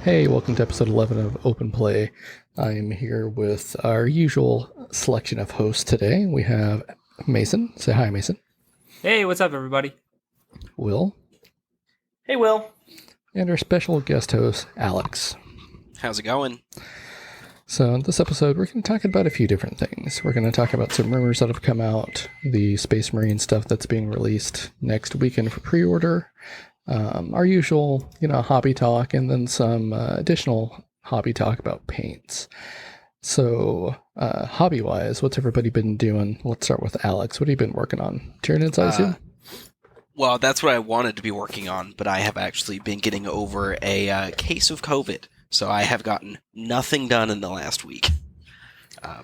Hey, welcome to episode 11 of Open Play. I am here with our usual selection of hosts today. We have Mason. Say hi, Mason. Hey, what's up, everybody? Will. Hey, Will. And our special guest host, Alex. How's it going? So in this episode, we're going to talk about a few different things. We're going to talk about some rumors that have come out, the Space Marine stuff that's being released next weekend for pre-order, our usual, hobby talk, and then some additional hobby talk about paints. So, hobby-wise, what's everybody been doing? Let's start with Alex. What have you been working on? Tyranids, I assume? Well, that's what I wanted to be working on, but I have actually been getting over a case of COVID, so I have gotten nothing done in the last week.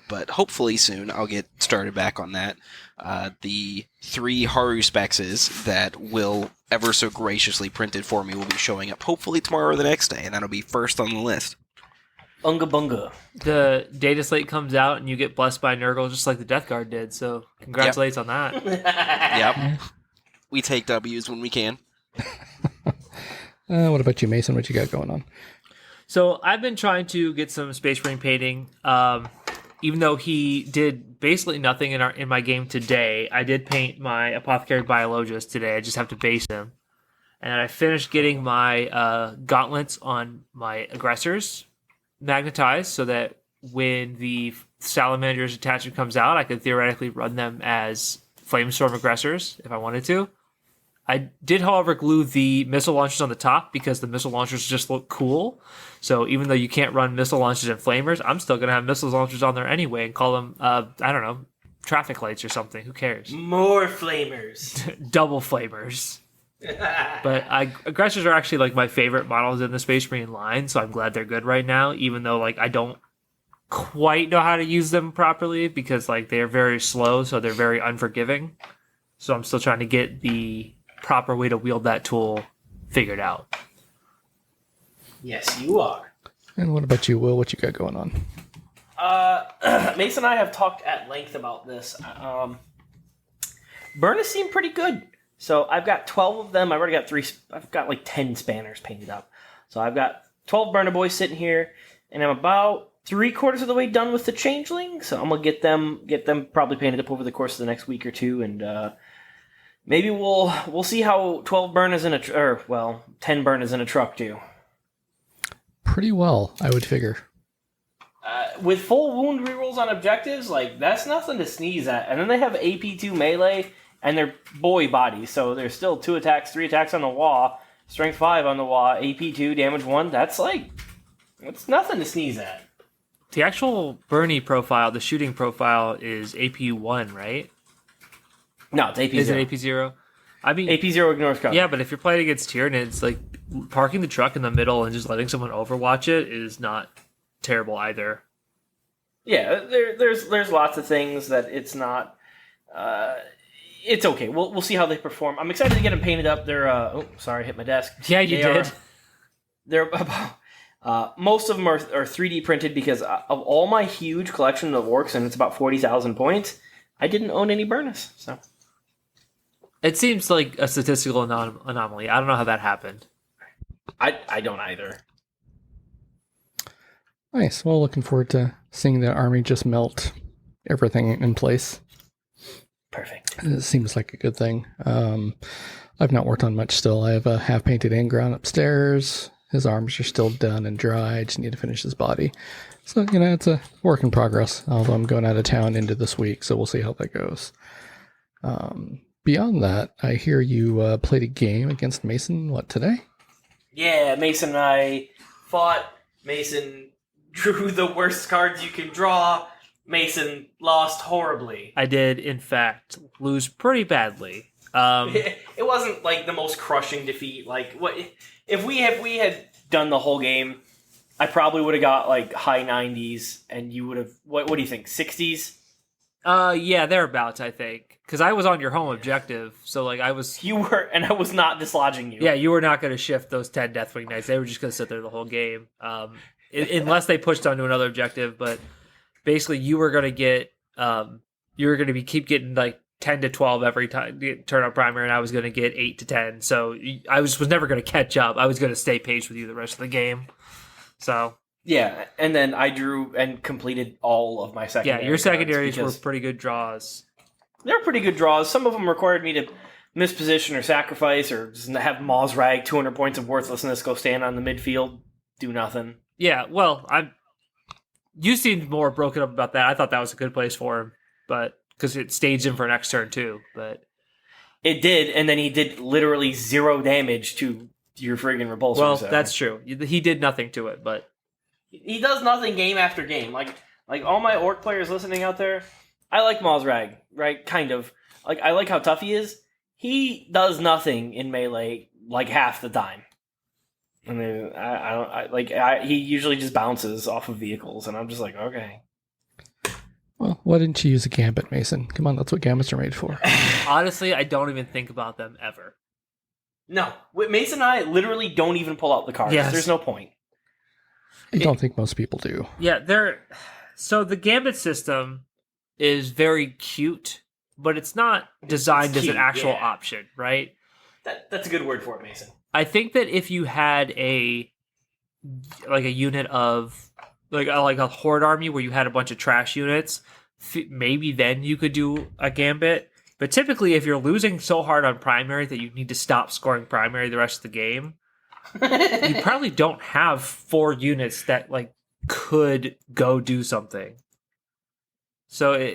But hopefully soon I'll get started back on that. The 3 Haru Spexes that Will ever so graciously printed for me will be showing up hopefully tomorrow or the next day, and that'll be first on the list. Unga bunga. The data slate comes out and you get blessed by Nurgle just like the Death Guard did, so congratulations on that. Yep. We take W's when we can. What about you, Mason? What you got going on? So I've been trying to get some Space Marine painting. Even though he did basically nothing in my game today, I did paint my Apothecary Biologist today. I just have to base him. And I finished getting my gauntlets on my aggressors magnetized so that when the Salamander's attachment comes out, I could theoretically run them as Flamestorm aggressors if I wanted to. I did, however, glue the missile launchers on the top because the missile launchers just look cool. So even though you can't run missile launchers and flamers, I'm still going to have missile launchers on there anyway and call them, traffic lights or something. Who cares? More flamers. Double flamers. But aggressors are actually like my favorite models in the Space Marine line, so I'm glad they're good right now, even though I don't quite know how to use them properly because they're very slow, so they're very unforgiving. So I'm still trying to get the proper way to wield that tool figured out. Yes, you are. And what about you, Will? What you got going on? Mason and I have talked at length about this. Burnus seem pretty good. So I've got 12 of them. I've already got 3. I've got 10 spanners painted up. So I've got 12 Burner Boys sitting here, and I'm about 3/4 of the way done with the Changeling. So I'm gonna get them probably painted up over the course of the next week or two, and maybe we'll see how 12 burners 10 burners in a truck do. Pretty well, I would figure. With full wound rerolls on objectives, that's nothing to sneeze at. And then they have AP2 melee, and they're boy bodies, so there's still 2 attacks, 3 attacks on the wall, strength 5 on the wall, AP2, damage 1. That's nothing to sneeze at. The actual Bernie profile, the shooting profile, is AP1, right? No, it's AP0. Is it AP0? I mean, AP0 ignores cover. Yeah, but if you're playing against Tyranids, parking the truck in the middle and just letting someone overwatch it is not terrible either. Yeah, there's lots of things that it's not. It's okay. We'll see how they perform. I'm excited to get them painted up. They're sorry, I hit my desk. Yeah, you did. They're most of them are 3D printed because of all my huge collection of orcs, and it's about 40,000 points. I didn't own any Burnus, so. It seems like a statistical anomaly. I don't know how that happened. I don't either. Nice. Well, looking forward to seeing the army just melt everything in place. Perfect. It seems like a good thing. I've not worked on much still. I have a half-painted Inground upstairs. His arms are still done and dry. I just need to finish his body. So, it's a work in progress, although I'm going out of town into this week, so we'll see how that goes. Beyond that, I hear you played a game against Mason, today? Yeah, Mason and I fought. Mason drew the worst cards you can draw. Mason lost horribly. I did, in fact, lose pretty badly. It wasn't the most crushing defeat. What if we had done the whole game? I probably would have got high 90s, and you would have. What do you think? 60s? Yeah, thereabouts. I think because I was on your home objective, so I was. You were, and I was not dislodging you. Yeah, you were not going to shift those 10 Deathwing Knights. They were just going to sit there the whole game, unless they pushed onto another objective. But basically, you were going to get. You were going to keep getting 10 to 12 every time turn up primary, and I was going to get 8 to 10. So I was never going to catch up. I was going to stay paced with you the rest of the game. So Yeah, and then I drew and completed all of my secondary. yeah, your cards secondaries were because pretty good draws. they're pretty good draws. Some of them required me to misposition or sacrifice or just have Mozrag 200 points of worthlessness go stand on the midfield, do nothing. Yeah, well, you seemed more broken up about that. I thought that was a good place for him, but because it staged him for next turn too. But It did, and then he did literally 0 damage to your friggin' repulsor. well, so. that's true. He did nothing to it, but He does nothing game after game. Like all my orc players listening out there, I like Mozrag, right? Kind of. Like I like how tough he is. He does nothing in melee like half the time. I mean, he usually just bounces off of vehicles, and I'm just like, okay. Well, why didn't you use a gambit, Mason? Come on, that's what gambits are made for. honestly, I don't even think about them ever. No, Mason and I literally don't even pull out the cards. Yes. There's no point. I don't think most people do. Yeah, so the Gambit system is very cute, but it's not designed as an cute, actual yeah. option, right? That's a good word for it, Mason. I think that if you had a unit of like a horde army where you had a bunch of trash units, maybe then you could do a Gambit. But typically, if you're losing so hard on primary that you need to stop scoring primary the rest of the game, you probably don't have 4 units that could go do something. So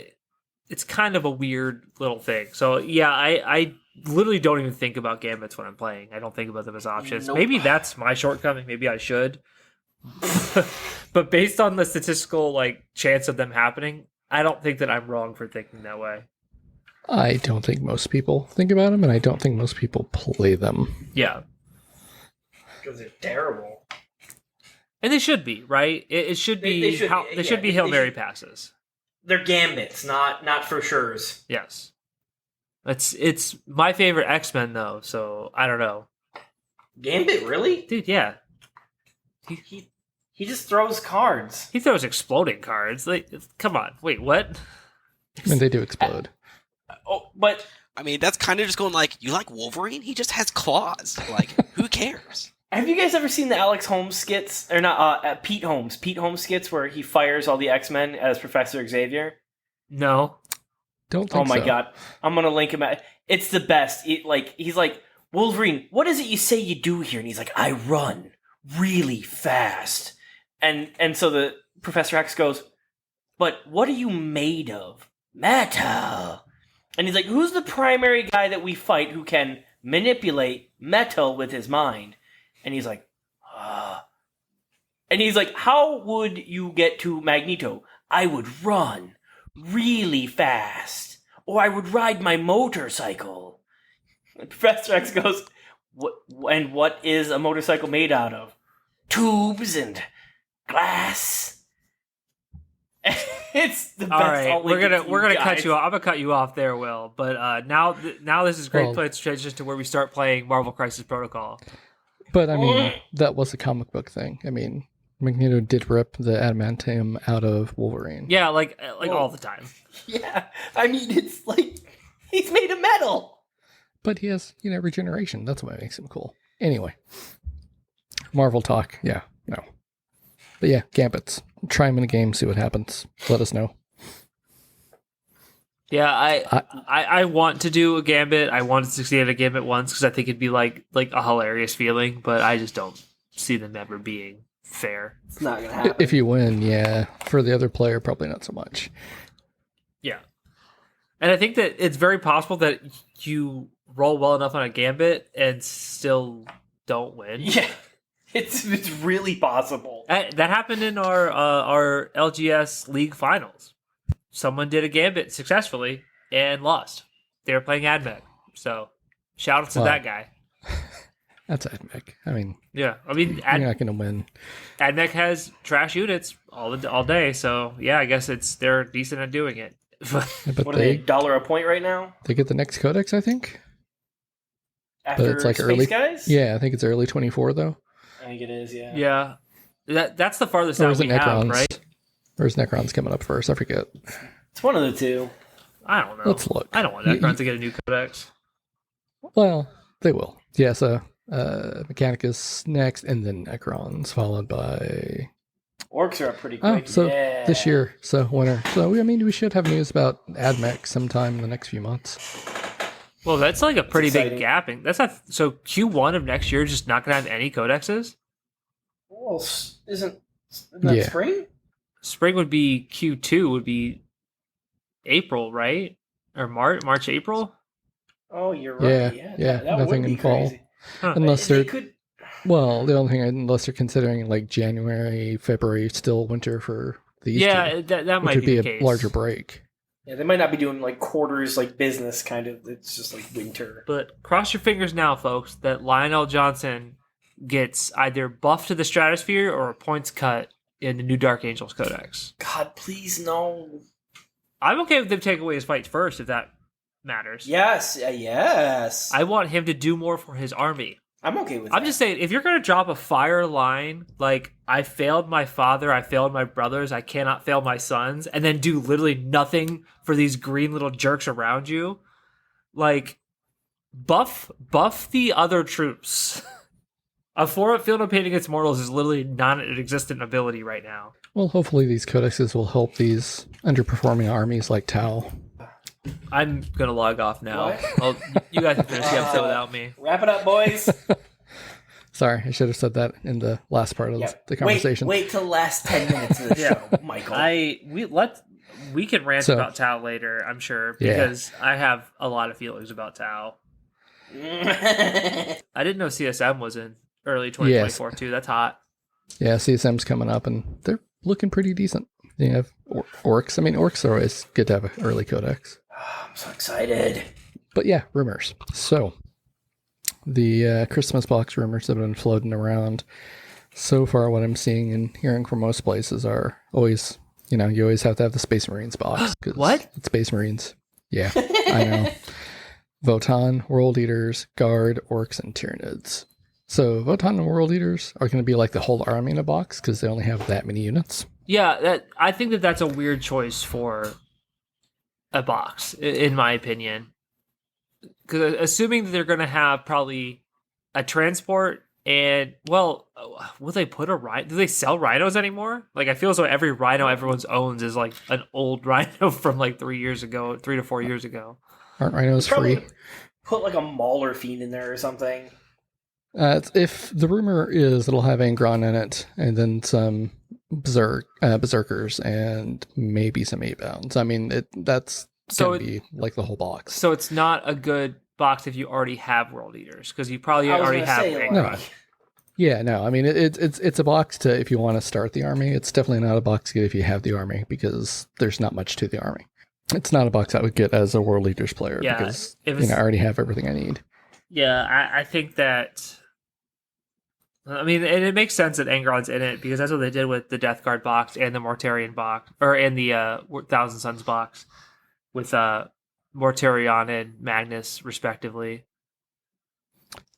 it's kind of a weird little thing. So yeah, I literally don't even think about gambits when I'm playing. I don't think about them as options. Nope. Maybe that's my shortcoming. Maybe I should. But based on the statistical chance of them happening, I don't think that I'm wrong for thinking that way. I don't think most people think about them, and I don't think most people play them. Yeah. Because they're terrible. And they should be, right? It should be they should be Hail Mary passes. They're gambits, not for sures. Yes. It's my favorite X-Men though, so I don't know. Gambit, really? Dude, yeah. He just throws cards. He throws exploding cards. Come on. Wait, what? I mean, they do explode. Oh, but I mean, that's kind of just going you like Wolverine? He just has claws. Who cares? have you guys ever seen the Alex Holmes skits? Or not, Pete Holmes skits where he fires all the X-Men as Professor Xavier? No. Don't think Oh my so. god. I'm gonna link him at... It's the best. He's like, Wolverine, what is it you say you do here? And he's like, I run really fast. And so the Professor X goes, but what are you made of? Metal. And he's like, who's the primary guy that we fight who can manipulate metal with his mind? And he's like, And he's like, how would you get to Magneto? I would run really fast. Or I would ride my motorcycle. And Professor X goes, what is a motorcycle made out of? Tubes and glass. It's the best. All right, I'll link we're gonna it to cut guys. you off. I'm gonna cut you off there, Will. But now this is a great Well- place to transition to where we start playing Marvel Crisis Protocol. But I mean, that was a comic book thing. I mean, Magneto did rip the adamantium out of Wolverine. Yeah, all the time. Yeah, I mean, it's like he's made of metal. But he has, regeneration. That's what makes him cool. Anyway, Marvel talk. Yeah, no. But yeah, gambits. Try them in a game, see what happens. Let us know. Yeah, I want to do a Gambit. I want to succeed at a Gambit once because I think it'd be like a hilarious feeling, but I just don't see them ever being fair. It's not gonna happen. If you win, yeah. For the other player, probably not so much. Yeah. And I think that it's very possible that you roll well enough on a Gambit and still don't win. Yeah, it's really possible. That happened in our LGS League Finals. Someone did a Gambit successfully and lost. They were playing Admech. So, shout out to Wow. that guy. That's Admech. I mean, Yeah, I mean, you're not going to win. Admech has trash units all day, so yeah, I guess they're decent at doing it. But What are they, $1 a point right now? they get the next codex, I think. After it's like Space early- Guys? Yeah, I think it's early 24 though. I think it is, yeah. Yeah, that's the farthest Or out is it we have, Necrons? right? Or is Necrons coming up first? I forget. It's one of the two. I don't know. Let's look. I don't want Necrons to get a new codex. Well, they will. Yeah, so Mechanicus next, and then Necrons, followed by... Orcs are up pretty quick. This year, so winter. So, we should have news about AdMech sometime in the next few months. Well, that's like a pretty big exciting. gapping. That's not so. Q1 of next year is just not going to have any codexes. Well, isn't that spring? Spring would be Q2 would be April, right? Or March, April. Oh, you're right. Yeah. That Nothing would be in fall, crazy. Huh. unless They they're could. well. The only thing, unless they're considering like January, February, still winter for the Easter, Yeah, that which might would be be the a case. larger break. Yeah, they might not be doing like quarters, like business kind of. It's just like winter. But cross your fingers now, folks, that Lionel Johnson gets either buffed to the stratosphere or a points cut in the new Dark Angels Codex. God, please no. I'm okay with them taking away his fights first, if that matters. Yes, yes. I want him to do more for his army. I'm okay with that. I'm just saying, if you're going to drop a fire line, like, I failed my father, I failed my brothers, I cannot fail my sons, and then do literally nothing for these green little jerks around you, like, buff the other troops. A 4-up field of pain against mortals is literally not an existent ability right now. Well, hopefully these codexes will help these underperforming armies like Tau. I'm going to log off now. You guys can finish the episode without me. Wrap it up, boys. Sorry, I should have said that in the last part of the conversation. Wait till the last 10 minutes of the show, Michael. We can rant about Tau later, I'm sure, because I have a lot of feelings about Tau. I didn't know CSM was in early 2024 too. That's hot. Yeah, CSM's coming up, and they're looking pretty decent. They have orcs. Orcs are always good to have an early codex. Oh, I'm so excited. But yeah, rumors. So, the Christmas box rumors that have been floating around. So far, what I'm seeing and hearing from most places are always, you always have to have the Space Marines box. What? It's Space Marines. Yeah, I know. Votann, World Eaters, Guard, Orcs, and Tyranids. So Votann and World Eaters are going to be like the whole army in a box because they only have that many units. Yeah, I think that's a weird choice for a box, in my opinion. Because assuming that they're going to have probably a transport and, well, will they put a rhino? Do they sell rhinos anymore? Like, I feel as though every rhino everyone owns is like an old rhino from like 3 to 4 years ago. Aren't rhinos free? Put like a Mauler Fiend in there or something. If the rumor is it'll have Angron in it, and then some berserkers, and maybe some 8-bounds. That's going to be like the whole box. So it's not a good box if you already have World Eaters, because you probably already have Angron. It's a box to if you want to start the army. It's definitely not a box to get if you have the army, because there's not much to the army. It's not a box I would get as a World Eaters player because I already have everything I need. Yeah, I think that. And it makes sense that Angron's in it because that's what they did with the Death Guard box and the Mortarion box, or in the Thousand Suns box with Mortarion and Magnus, respectively.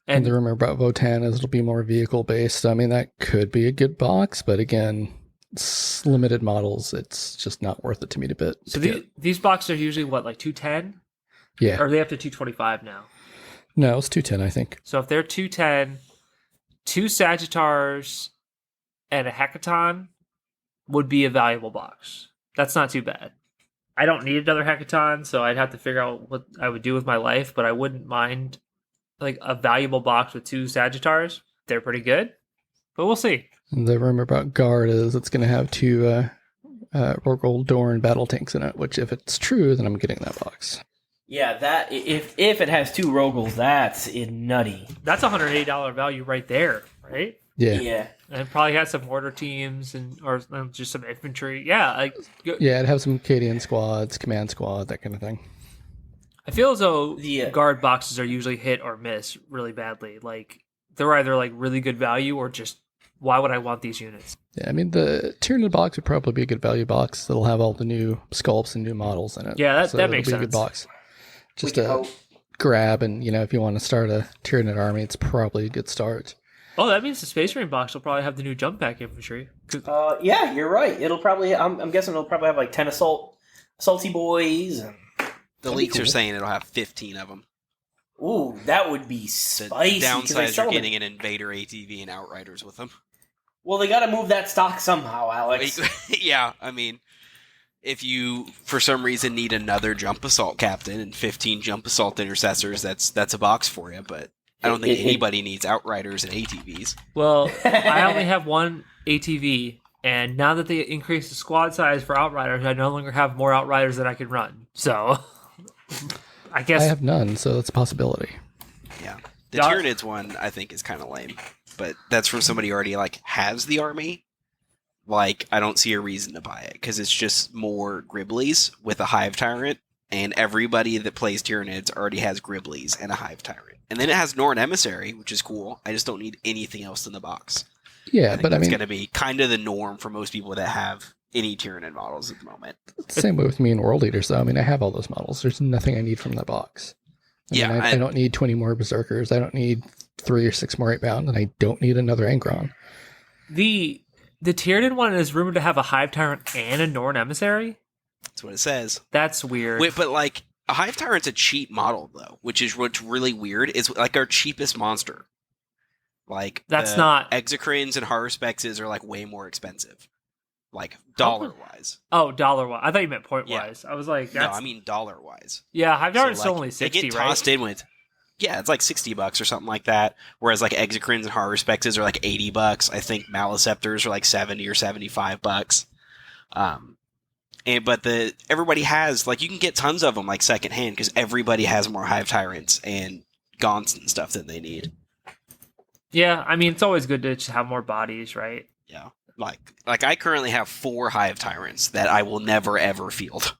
And the rumor about Votann is it'll be more vehicle based. That could be a good box, but again, it's limited models. It's just not worth it to me to bit. So these boxes are usually what, like 210? Yeah. Or are they up to 225 now? No, it's 210, I think. So if they're 210, 2 Sagittars and a Hecaton would be a valuable box. That's not too bad. I don't need another Hecaton, so I'd have to figure out what I would do with my life, but I wouldn't mind like a valuable box with 2 Sagittars. They're pretty good, but we'll see. And the rumor about Guard is it's going to have 2 Rorgol Dorn battle tanks in it, which if it's true, then I'm getting that box. Yeah, that if it has 2 Rogals, that's nutty. That's $180 value right there, right? Yeah. And it probably has some mortar teams or just some infantry. Yeah, it'd have some Cadian squads, command squad, that kind of thing. I feel as though Guard boxes are usually hit or miss really badly. Like they're either like really good value or just why would I want these units? Yeah, the Tyranid box would probably be a good value box. It'll have all the new sculpts and new models in it. Yeah, that makes sense. It'll be a good box. Just a grab, and if you want to start a Tyranid army, it's probably a good start. Oh, that means the Space Marine box will probably have the new jump pack infantry. Yeah, you're right. It'll probably. I'm guessing it'll probably have like 10 salty boys. And the leaks are saying it'll have 15 of them. Ooh, that would be The spicy. 'cause they downside is sell you're them getting an Invader ATV and Outriders with them. Well, they got to move that stock somehow, Alex. Yeah, I mean, if you, for some reason, need another Jump Assault Captain and 15 Jump Assault Intercessors, that's a box for you, but I don't think anybody needs Outriders and ATVs. Well, I only have one ATV, and now that they increased the squad size for Outriders, I no longer have more Outriders that I can run. So, I guess I have none, so that's a possibility. Yeah. The Tyranids one, I think, is kind of lame. But that's from somebody who already, has the army. I don't see a reason to buy it, because it's just more Griblies with a Hive Tyrant, and everybody that plays Tyranids already has Griblies and a Hive Tyrant. And then it has Norn Emissary, which is cool. I just don't need anything else in the box. Yeah, but it's going to be kind of the norm for most people that have any Tyranid models at the moment. Same way with me and World Eaters, though. I mean, I have all those models. There's nothing I need from that box. I don't need 20 more Berserkers. I don't need 3 or 6 more 8-bound, and I don't need another Angron. The Tyranid one is rumored to have a Hive Tyrant and a Norn Emissary? That's what it says. That's weird. Wait, but a Hive Tyrant's a cheap model, though, which is what's really weird. It's our cheapest monster. That's not... Exocrines and Haruspexes are way more expensive. Dollar-wise. Oh, dollar-wise. I thought you meant point-wise. I was like, that's... No, I mean dollar-wise. Yeah, Hive Tyrant's still only 60, they get right? tossed in with... Yeah, it's $60 or something like that. Whereas Exocrines and Haruspexes are $80. I think Maliceptors are $70 or $75. But everybody has you can get tons of them secondhand because everybody has more Hive Tyrants and Gaunts and stuff than they need. Yeah, I mean it's always good to just have more bodies, right? Yeah, I currently have 4 Hive Tyrants that I will never ever field.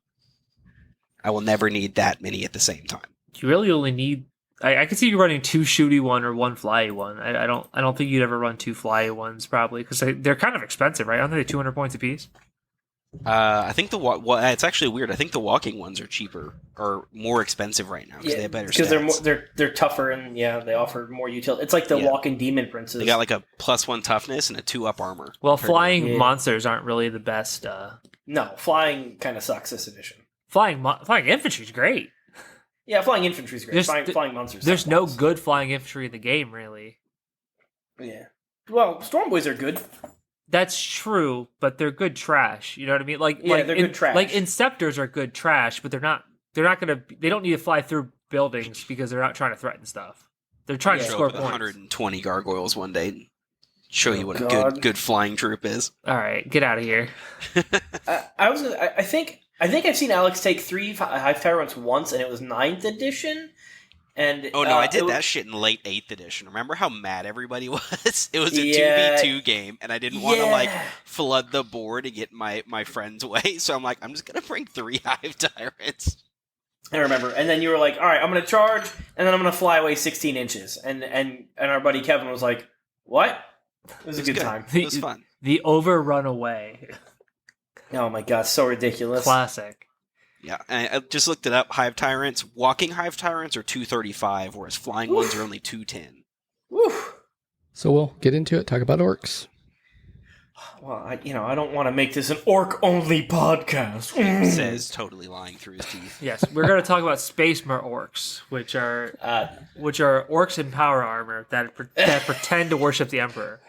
I will never need that many at the same time. You really only need. I could see you running 2 shooty one or 1 flyy one. I don't think you'd ever run 2 flyy ones probably because they're kind of expensive, right? Aren't they 200 points apiece? I think it's actually weird. I think the walking ones are cheaper or more expensive right now because they have better stats. Because they're tougher and they offer more utility. It's like the walking demon princes. They got a +1 toughness and a 2-up armor. Well, flying monsters aren't really the best. No, flying kind of sucks this edition. Flying infantry is great. Yeah, flying infantry is great. Flying monsters. There's no good flying infantry in the game, really. Yeah. Well, Stormboys are good. That's true, but they're good trash. You know what I mean? They're good trash. Inceptors are good trash, but they're not gonna. They don't need to fly through buildings because they're not trying to threaten stuff. They're trying to score points. 120 gargoyles one day. And show you what a good flying troop is. All right, get out of here. I think I've seen Alex take 3 Hive Tyrants once, and it was 9th edition. And I did that shit in late 8th edition. Remember how mad everybody was? It was a 2v2 game, and I didn't want to flood the board and get my friends away. So I'm I'm just gonna bring 3 Hive Tyrants. I remember, and then you were like, "All right, I'm gonna charge, and then I'm gonna fly away 16 inches." And our buddy Kevin was like, "What?" It was a good time. It was fun. The overrun away. Oh my god, so ridiculous! Classic. Yeah, I just looked it up. Hive Tyrants, walking Hive Tyrants are 235, whereas flying ones are only 210. Woo! So we'll get into it, talk about orcs. Well, I don't want to make this an orc-only podcast. Says totally lying through his teeth. Yes, we're going to talk about Sigmar orcs, which are orcs in power armor that pretend to worship the Emperor.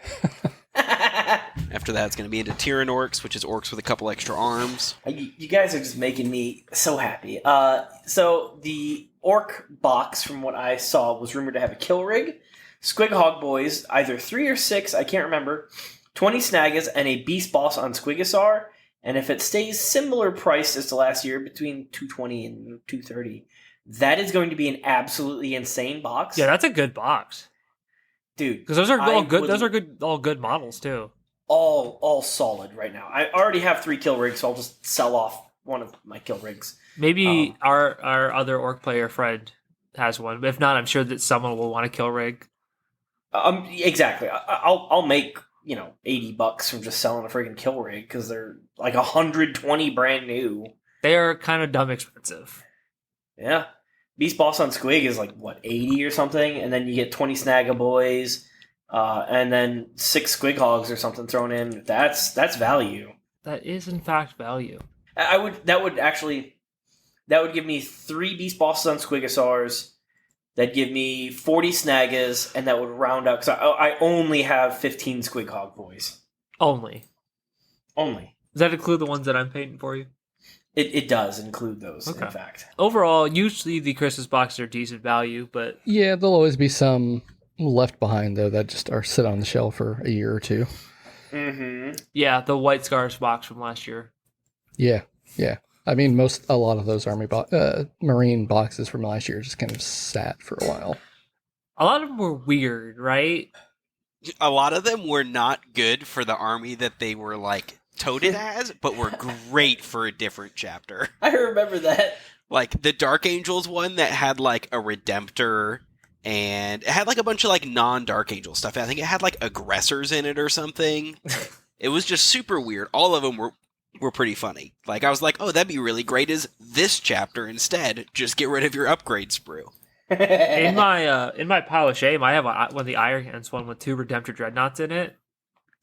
After that, it's going to be into Tyran orcs, which is orcs with a couple extra arms. You guys are just making me so happy. So the orc box, from what I saw, was rumored to have a kill rig, Squig Hog Boys, either 3 or 6, I can't remember, 20 Snaggas, and a Beast Boss on Squigosaur. And if it stays similar priced as to last year, between $220 and $230, that is going to be an absolutely insane box. Yeah, that's a good box, dude. Because those are all good. Those are all good models too. All solid right now. I already have 3 kill rigs, so I'll just sell off one of my kill rigs. Maybe our other orc player friend has one. But if not, I'm sure that someone will want a kill rig. Exactly. I'll make $80 from just selling a friggin' kill rig because they're 120 brand new. They are kind of dumb expensive. Yeah. Beast Boss on Squig is 80 or something, and then you get 20 Snagga Boys, and then 6 Squig Hogs or something thrown in. That's value. That is in fact value. That would give me 3 Beast Bosses on Squigosaurs, That'd give me 40 Snaggas, and that would round out, because I only have 15 Squig Hog Boys. Only. Only. Does that include the ones that I'm painting for you? It does include those, Okay. in fact. Overall, usually the Christmas boxes are decent value, but Yeah, there'll always be some left behind, though, that just are sit on the shelf for a year or two. Mm-hmm. yeah, the White Scars box from last year. Yeah. I mean, a lot of those Marine boxes from last year just kind of sat for a while. A lot of them were weird, right? A lot of them were not good for the army that they were, like, toted as, but were great for a different chapter. I remember that. Like, the Dark Angels one that had, like, a Redemptor, and it had, like, a bunch of, like, non-Dark Angel stuff. I think it had, like, aggressors in it or something. It was just super weird. All of them were pretty funny. Like, I was like, oh, that'd be really great as this chapter instead. Just get rid of your upgrade sprue. In my pile of shame, I have one of the Iron Hands one with 2 Redemptor Dreadnoughts in it.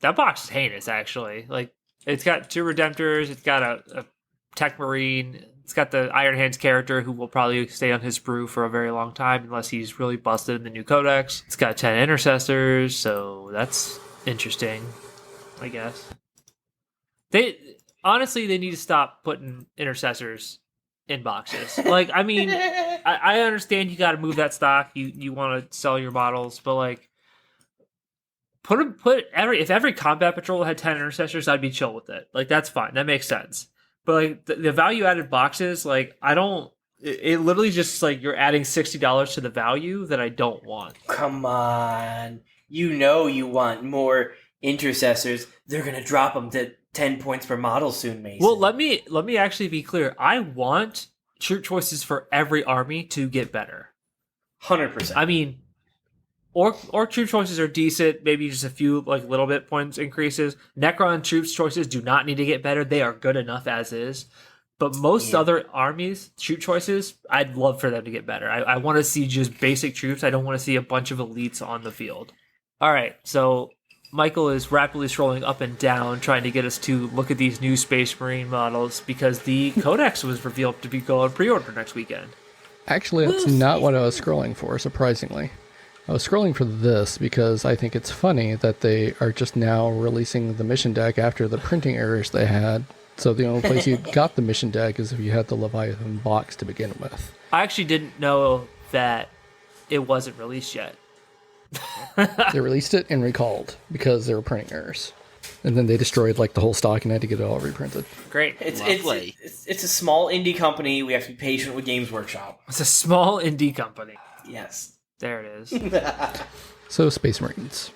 That box is heinous, actually. Like, it's got 2 Redemptors, it's got a Tech Marine, it's got the Iron Hands character who will probably stay on his sprue for a very long time unless he's really busted in the new codex. It's got 10 Intercessors, so that's interesting, I guess. Honestly, they need to stop putting Intercessors in boxes. Like, I mean, I understand you got to move that stock. You want to sell your models, but like, if every combat patrol had 10 Intercessors, I'd be chill with it. Like, that's fine. That makes sense. But like the value added boxes, like it literally just like you're adding $60 to the value that I don't want. Come on. You know you want more Intercessors. They're going to drop them to 10 points per model soon, Mason. Well, let me actually be clear. I want troop choices for every army to get better. 100%. I mean, or troop choices are decent, maybe just a few like little bit points increases. Necron troops choices do not need to get better. They are good enough as is. But most other armies, troop choices, I'd love for them to get better. I want to see just basic troops. I don't want to see a bunch of elites on the field. All right, so Michael is rapidly scrolling up and down, trying to get us to look at these new Space Marine models because the Codex was revealed to be going pre-order next weekend. Actually, that's not what I was scrolling for, surprisingly. I was scrolling for this because I think it's funny that they are just now releasing the mission deck after the printing errors they had. So the only place you got the mission deck is if you had the Leviathan box to begin with. I actually didn't know that it wasn't released yet. They released it and recalled because there were printing errors. And then they destroyed like the whole stock and had to get it all reprinted. Great. It's Lovely. a small indie company. We have to be patient with Games Workshop. It's a small indie company. Yes. There it is. So Space Marines.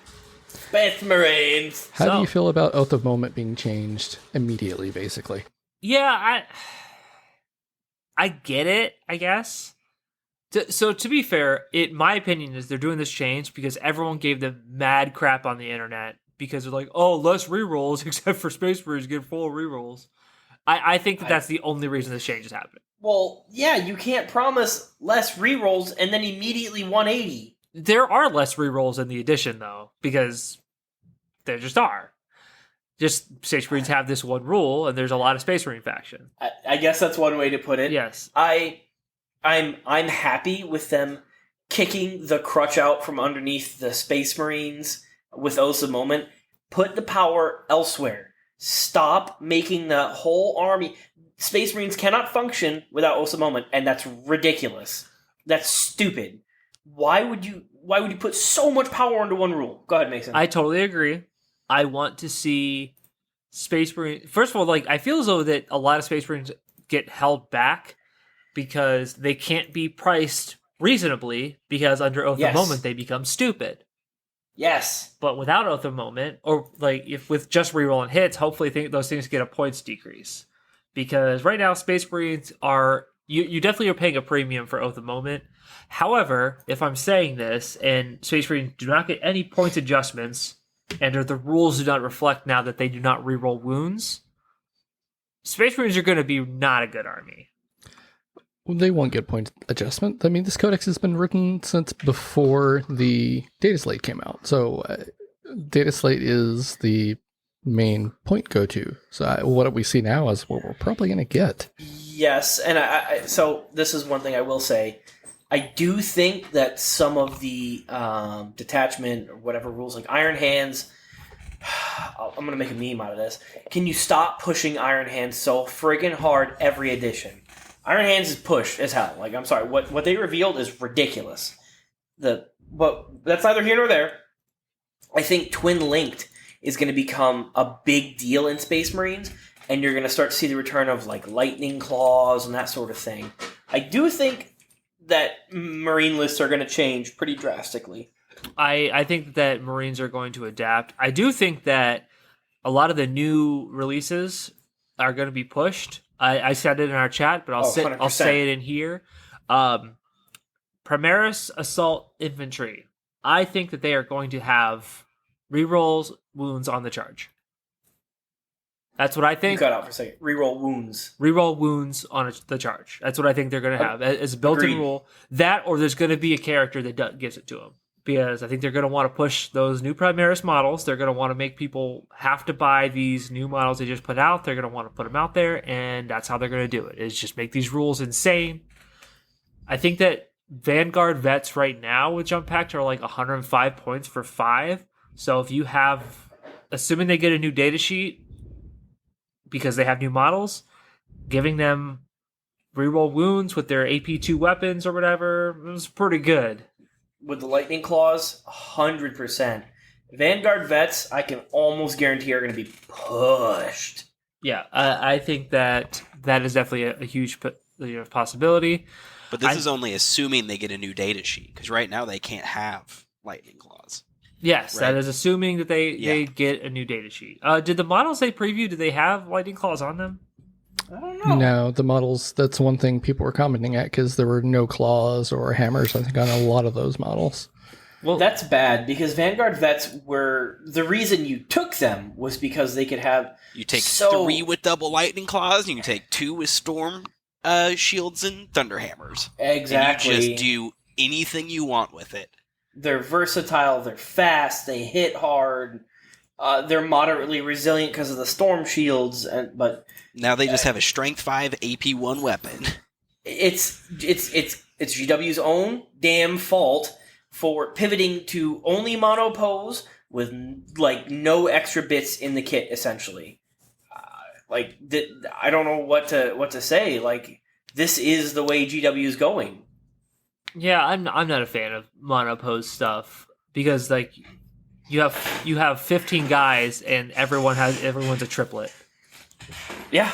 Space Marines. How do you feel about Oath of Moment being changed immediately, basically? Yeah, I get it, I guess. So to be fair, my opinion is they're doing this change because everyone gave them mad crap on the internet because they're like, oh, less rerolls except for Space Marines get full rerolls. I think that's the only reason this change is happening. Well, yeah, you can't promise less rerolls and then immediately 180. There are less rerolls in the edition, though, because there just are. Just Space Marines have this one rule, and there's a lot of Space Marine faction. I guess that's one way to put it. Yes. I'm happy with them kicking the crutch out from underneath the Space Marines with Oath of Moment. Put the power elsewhere. Stop making the whole army. Space Marines cannot function without Oath of Moment, and that's ridiculous. That's stupid. Why would you put so much power into one rule? Go ahead, Mason. I totally agree. I want to see Space Marines. First of all, like I feel as though that a lot of Space Marines get held back because they can't be priced reasonably because under Oath of Moment they become stupid. Yes. But without Oath of Moment, or like if with just rerolling hits, hopefully those things get a points decrease. Because right now, Space Marines are... You definitely are paying a premium for Oath of Moment. However, if I'm saying this, and Space Marines do not get any points adjustments, and the rules do not reflect now that they do not reroll wounds, Space Marines are going to be not a good army. Well, they won't get point adjustment. I mean, this codex has been written since before the Data Slate came out. So Data Slate is the main point go-to. So what we see now is what we're probably going to get. Yes, and so this is one thing I will say. I do think that some of the detachment or whatever rules, like Iron Hands, I'm going to make a meme out of this. Can you stop pushing Iron Hands so friggin' hard every edition? Iron Hands is pushed as hell. Like, I'm sorry, what they revealed is ridiculous. But that's neither here nor there. I think Twin Linked is going to become a big deal in Space Marines, and you're going to start to see the return of like lightning claws and that sort of thing. I do think that Marine lists are going to change pretty drastically. I think that Marines are going to adapt. I do think that a lot of the new releases are going to be pushed. I said it in our chat, but I'll 100%. say it in here. Primaris Assault Infantry. I think that they are going to have rerolls wounds on the charge. That's what I think. You cut out for a second. Reroll wounds. Reroll wounds on the charge. That's what I think they're going to have as a built-in Agreed. rule. That, or there's going to be a character that gives it to them. Because I think they're going to want to push those new Primaris models. They're going to want to make people have to buy these new models they just put out. They're going to want to put them out there, and that's how they're going to do it, is just make these rules insane. I think that Vanguard vets right now with Jump Pact are like 105 points for 5. So if you have, assuming they get a new data sheet, because they have new models, giving them reroll wounds with their AP2 weapons or whatever, it was pretty good. With the lightning claws, 100%. Vanguard vets, I can almost guarantee are going to be pushed. Yeah, I think that is definitely a huge possibility. But this is only assuming they get a new data sheet, because right now they can't have lightning claws. Yes, right? That is assuming that they get a new data sheet. Did the models they previewed, did they have lightning claws on them? I don't know. No, the models, that's one thing people were commenting at, because there were no claws or hammers, I think, on a lot of those models. Well, that's bad, because Vanguard vets were... The reason you took them was because they could have... You take 3 with double lightning claws, and you take 2 with storm shields and thunderhammers. Exactly. And you just do anything you want with it. They're versatile, they're fast, they hit hard, they're moderately resilient because of the storm shields, but... Now they just have a Strength 5 AP1 weapon. It's GW's own damn fault for pivoting to only mono pose with like no extra bits in the kit, essentially. I don't know what to say. Like, this is the way GW is going. Yeah, I'm not a fan of monopose stuff, because like you have 15 guys and everyone's a triplet. Yeah.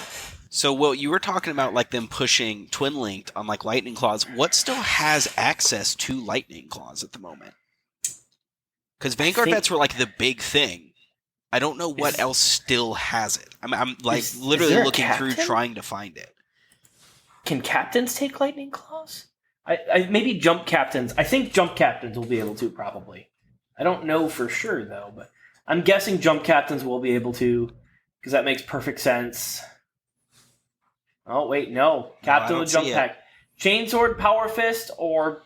So, Will, you were talking about like them pushing Twin Linked on like Lightning Claws. What still has access to Lightning Claws at the moment? Because Vanguard vets were like the big thing. I don't know what else still has it. I'm like literally looking through trying to find it. Can captains take lightning claws? I maybe jump captains. I think jump captains will be able to, probably. I don't know for sure though, but I'm guessing jump captains will be able to, because that makes perfect sense. Oh wait, no. Captain with jump pack. Chainsword, power fist, or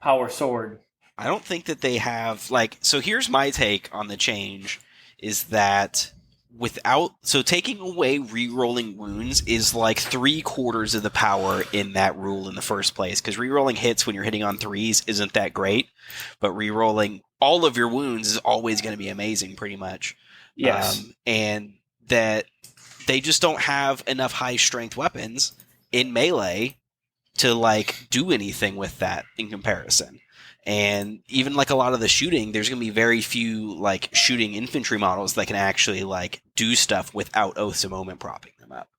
power sword. I don't think that they have so here's my take on the change is that taking away re-rolling wounds is like 3/4 of the power in that rule in the first place, because re-rolling hits when you're hitting on 3s isn't that great, but re-rolling all of your wounds is always going to be amazing pretty much. Yes. And that they just don't have enough high strength weapons in melee to do anything with that in comparison. And even a lot of the shooting, there's going to be very few shooting infantry models that can actually do stuff without Oaths of Moment propping them up.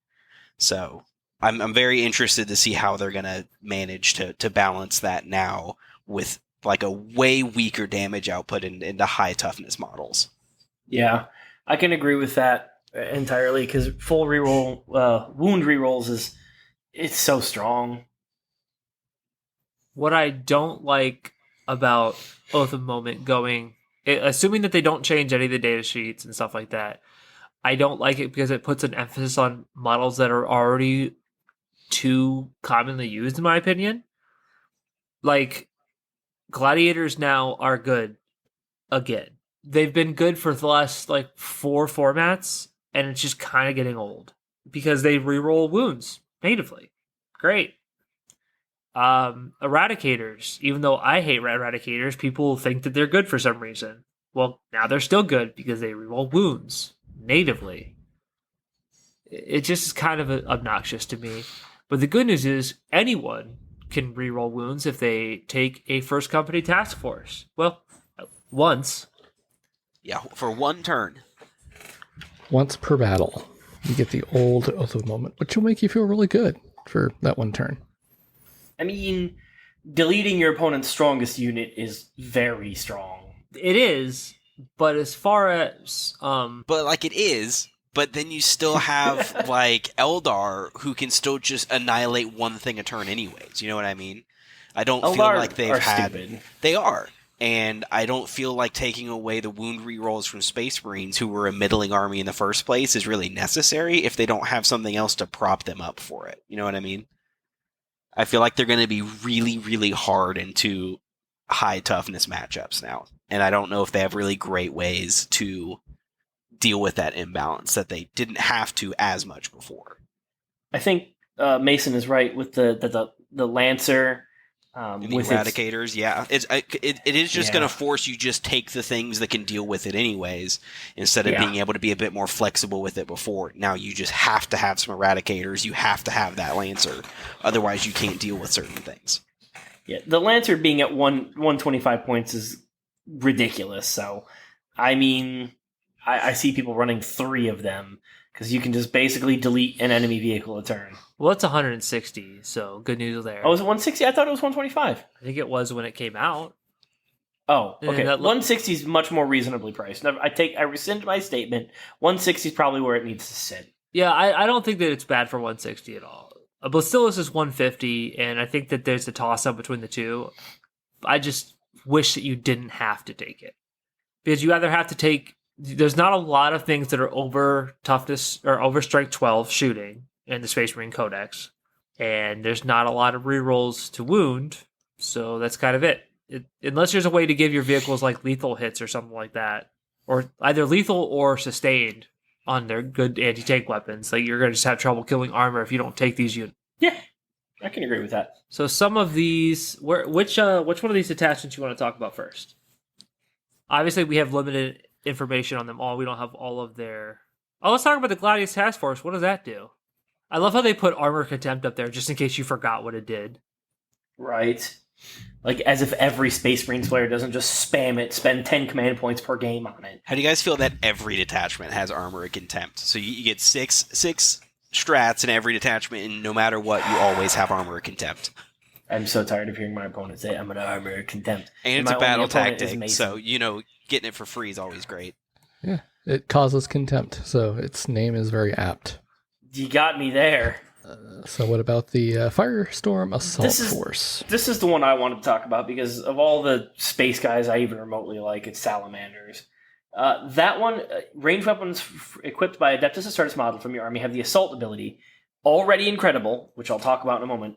So I'm very interested to see how they're going to manage to balance that now with a way weaker damage output into high toughness models. Yeah, I can agree with that entirely, because full reroll wound rerolls it's so strong. What I don't like about Oath of Moment assuming that they don't change any of the data sheets and stuff like that, I don't like it because it puts an emphasis on models that are already too commonly used, in my opinion. Gladiators now are good again. They've been good for the last 4 formats, and it's just kind of getting old because they reroll wounds natively. Great. Eradicators. Even though I hate Eradicators, people think that they're good for some reason. Well, now they're still good because they reroll wounds natively. It just is kind of obnoxious to me. But the good news is anyone can reroll wounds if they take a first company task force. Well, once. Yeah, for one turn. Once per battle, you get the old Oath of Moment, which will make you feel really good for that one turn. I mean, deleting your opponent's strongest unit is very strong. It is, but as far as But like it is, but then you still have like Eldar who can still just annihilate one thing a turn anyways. You know what I mean? I don't feel Eldar like they've are had stupid. They are. And I don't feel like taking away the wound rerolls from Space Marines, who were a middling army in the first place, is really necessary if they don't have something else to prop them up for it. You know what I mean? I feel like they're going to be really, really hard into high toughness matchups now. And I don't know if they have really great ways to deal with that imbalance that they didn't have to as much before. I think Mason is right with the Lancer. And the With Eradicators, yeah. It is just going to force you just take the things that can deal with it anyways, instead of being able to be a bit more flexible with it before. Now you just have to have some Eradicators. You have to have that Lancer. Otherwise, you can't deal with certain things. Yeah, the Lancer being at 125 points is ridiculous. So, I mean, I see people running 3 of them because you can just basically delete an enemy vehicle a turn. well, it's 160, so good news there. Oh, is it 160? I thought it was 125. I think it was when it came out. Oh, And okay. that 160 is much more reasonably priced. I rescind my statement. 160 is probably where it needs to sit. Yeah, I don't think that it's bad for 160 at all. Basilis is 150, and I think that there's a toss-up between the two. I just wish that you didn't have to take it. Because you either have to take... There's not a lot of things that are over toughness or over strength 12 shooting in the Space Marine Codex. And there's not a lot of rerolls to wound, so that's kind of it. Unless there's a way to give your vehicles like lethal hits or something like that. Or either lethal or sustained on their good anti-tank weapons. Like, you're going to just have trouble killing armor if you don't take these units. Yeah, I can agree with that. So some of these... Which one of these attachments you want to talk about first? Obviously, we have limited information on them all. We don't have all of their... Oh, let's talk about the Gladius Task Force. What does that do? I love how they put Armor Contempt up there just in case you forgot what it did. Right. Like, as if every Space Marines player doesn't just spam it, spend 10 command points per game on it. How do you guys feel that every detachment has Armor of Contempt? So you get six strats in every detachment, and no matter what, you always have Armor of Contempt. I'm so tired of hearing my opponent say, I'm an Armor of Contempt. And it's my a battle only opponent is tactic, Mason. so, getting it for free is always great. Yeah, it causes contempt, so its name is very apt. You got me there. So what about the Firestorm Assault Force? This is the one I wanted to talk about because of all the space guys I even remotely like, it's Salamanders. That one, ranged weapons equipped by Adeptus Astartes model from your army have the assault ability, already incredible, which I'll talk about in a moment.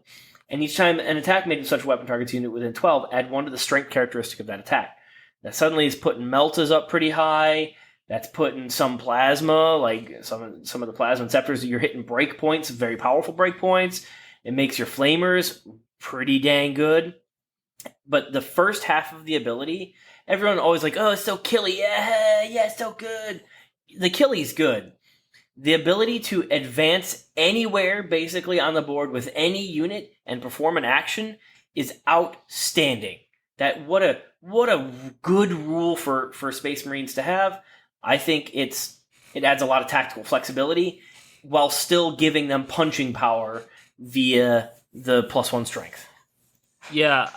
And each time an attack made with such a weapon targets unit within 12, add 1 to the strength characteristic of that attack. That suddenly is putting Meltas up pretty high. That's putting some plasma, like some of the plasma inceptors, you're hitting break points, very powerful break points. It makes your flamers pretty dang good. But the first half of the ability, everyone always like, oh, it's so killy. Yeah, it's so good. The killy's good. The ability to advance anywhere, basically, on the board with any unit and perform an action is outstanding. What a good rule for Space Marines to have. I think it adds a lot of tactical flexibility while still giving them punching power via the +1 strength. Yeah,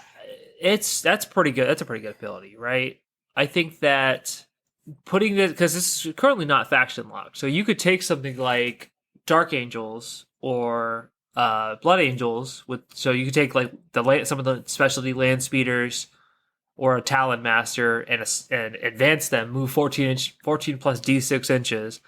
that's pretty good. That's a pretty good ability, right? I think that putting it, because this is currently not faction locked, so you could take something like Dark Angels or Blood Angels so you could take like some of the specialty land speeders or a Talon Master and advance them, move 14 plus D6 inches,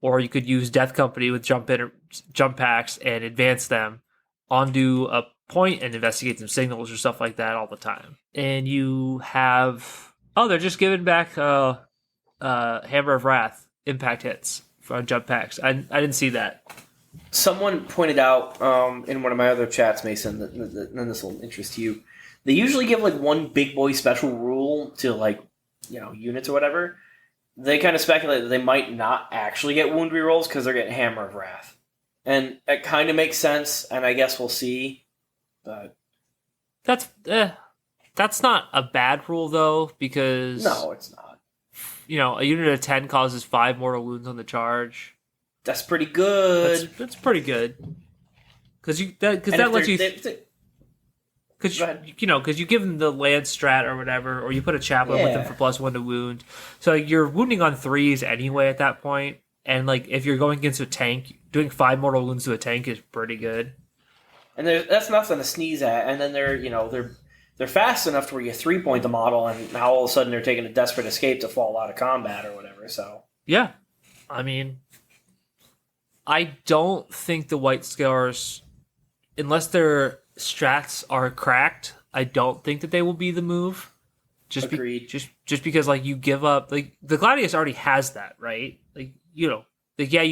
or you could use Death Company with jump packs and advance them onto a point and investigate some signals or stuff like that all the time. And you have they're just giving back Hammer of Wrath impact hits on jump packs. I didn't see that. Someone pointed out in one of my other chats, Mason, and this will interest you. They usually give like one big boy special rule to like, units or whatever. They kind of speculate that they might not actually get wound rerolls because they're getting Hammer of Wrath. And it kind of makes sense, and I guess we'll see. But that's not a bad rule though, because no, it's not. A unit of 10 causes 5 mortal wounds on the charge. That's pretty good. That's pretty good. Because that lets you. Because you give them the Lance strat or whatever, or you put a chaplain with them for +1 to wound. So you're wounding on 3s anyway at that point. And like if you're going against a tank, doing 5 mortal wounds to a tank is pretty good. And that's nothing to sneeze at. And then they're fast enough to where you 3-point the model, and now all of a sudden they're taking a desperate escape to fall out of combat or whatever. So yeah, I mean, I don't think the White Scars, unless their strats are cracked, I don't think that they will be the move. Agreed. Just because like you give up, like the Gladius already has that, right? Like you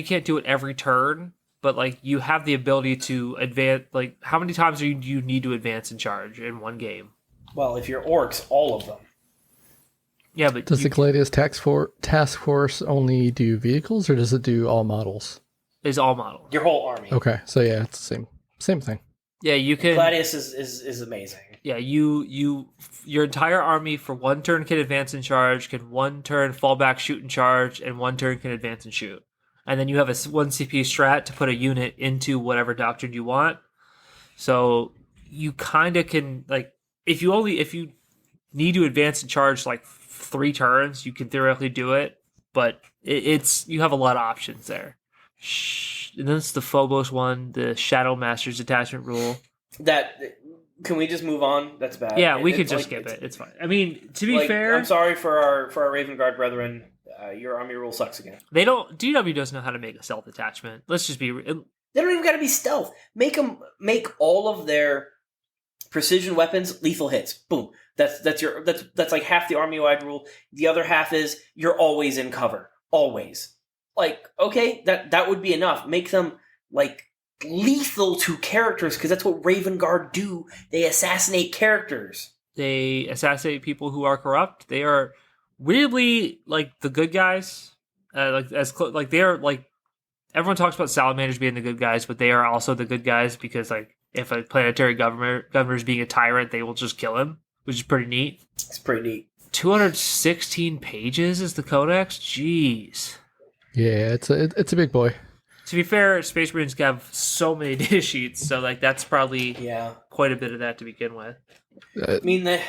can't do it every turn, but like you have the ability to advance. Like how many times do you need to advance and charge in one game? Well, if you're orcs, all of them. Yeah, but does the Gladius task force only do vehicles, or does it do all models? Is all models. Your whole army. Okay, so yeah, it's the same thing. Yeah, you can. Gladius is amazing. Yeah, your entire army for 1 turn can advance and charge, can 1 turn fall back, shoot and charge, and 1 turn can advance and shoot. And then you have a 1 CP strat to put a unit into whatever doctrine you want. So you kind of can, like, if you need to advance and charge like 3 turns, you can theoretically do it, but you have a lot of options there. And then it's the Phobos one, the Shadow Master's Detachment rule. Can we just move on? That's bad. Yeah, we could just skip it. It's fine. I mean, to be fair, I'm sorry for our Raven Guard brethren. Your army rule sucks again. DW doesn't know how to make a stealth attachment. Let's just be. They don't even got to be stealth. Make all of their precision weapons lethal hits. Boom. That's like half the army wide rule. The other half is you're always in cover. Always. Like, okay, that would be enough. Make them like lethal to characters, because that's what Raven Guard do. They assassinate characters. They assassinate people who are corrupt. They are weirdly like the good guys. They are like everyone talks about salamanders being the good guys, but they are also the good guys because like if a planetary governor is being a tyrant, they will just kill him, which is pretty neat. It's pretty neat. 216 pages is the codex. Jeez. Yeah, it's a big boy. To be fair, Space Marines have so many data sheets, so like that's probably quite a bit of that to begin with. I mean, they're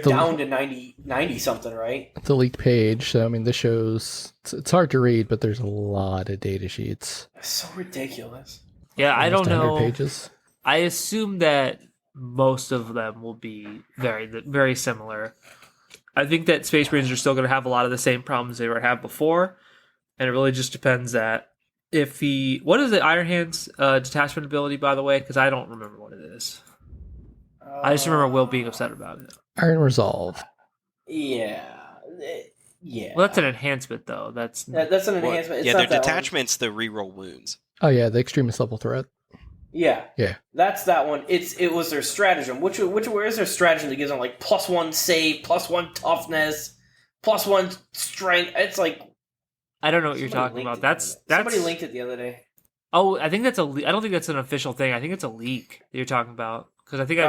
down to 90 something, right? It's a leaked page, so I mean, this shows it's hard to read, but there's a lot of data sheets. That's so ridiculous. Yeah, I don't know. Pages. I assume that most of them will be very, very similar. I think that Space Marines are still going to have a lot of the same problems they were have before, and it really just depends that what is the Iron Hands detachment ability, by the way? Because I don't remember what it is. I just remember Will being upset about it. Iron Resolve. Yeah. Well, that's an enhancement, though. That's an enhancement. It's their detachment's the reroll wounds. Oh yeah, the extremist level threat. Yeah. Yeah. That's that one. It was their stratagem. Where is their stratagem that gives them like +1 save, +1 toughness, +1 strength? It's like I don't know what you're talking about. That's somebody linked it the other day. Oh, I think that's I don't think that's an official thing. I think it's a leak that you're talking about. Because I think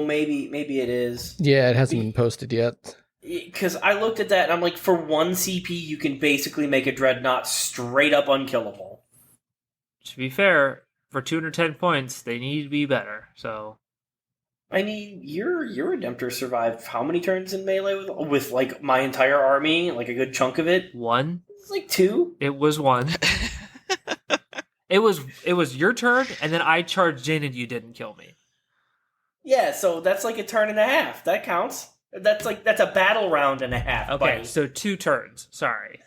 maybe it is. Yeah, it hasn't been posted yet. Because I looked at that and I'm like, for 1 CP, you can basically make a Dreadnought straight up unkillable. To be fair, for 210 points, they need to be better. So, I mean, your Redemptor survived how many turns in melee with like my entire army, like a good chunk of it? 1. It's like 2. It was 1. It was your turn, and then I charged in, and you didn't kill me. Yeah, so that's like a turn and a half. That counts. That's a battle round and a half. Okay, buddy. so 2 turns. Sorry.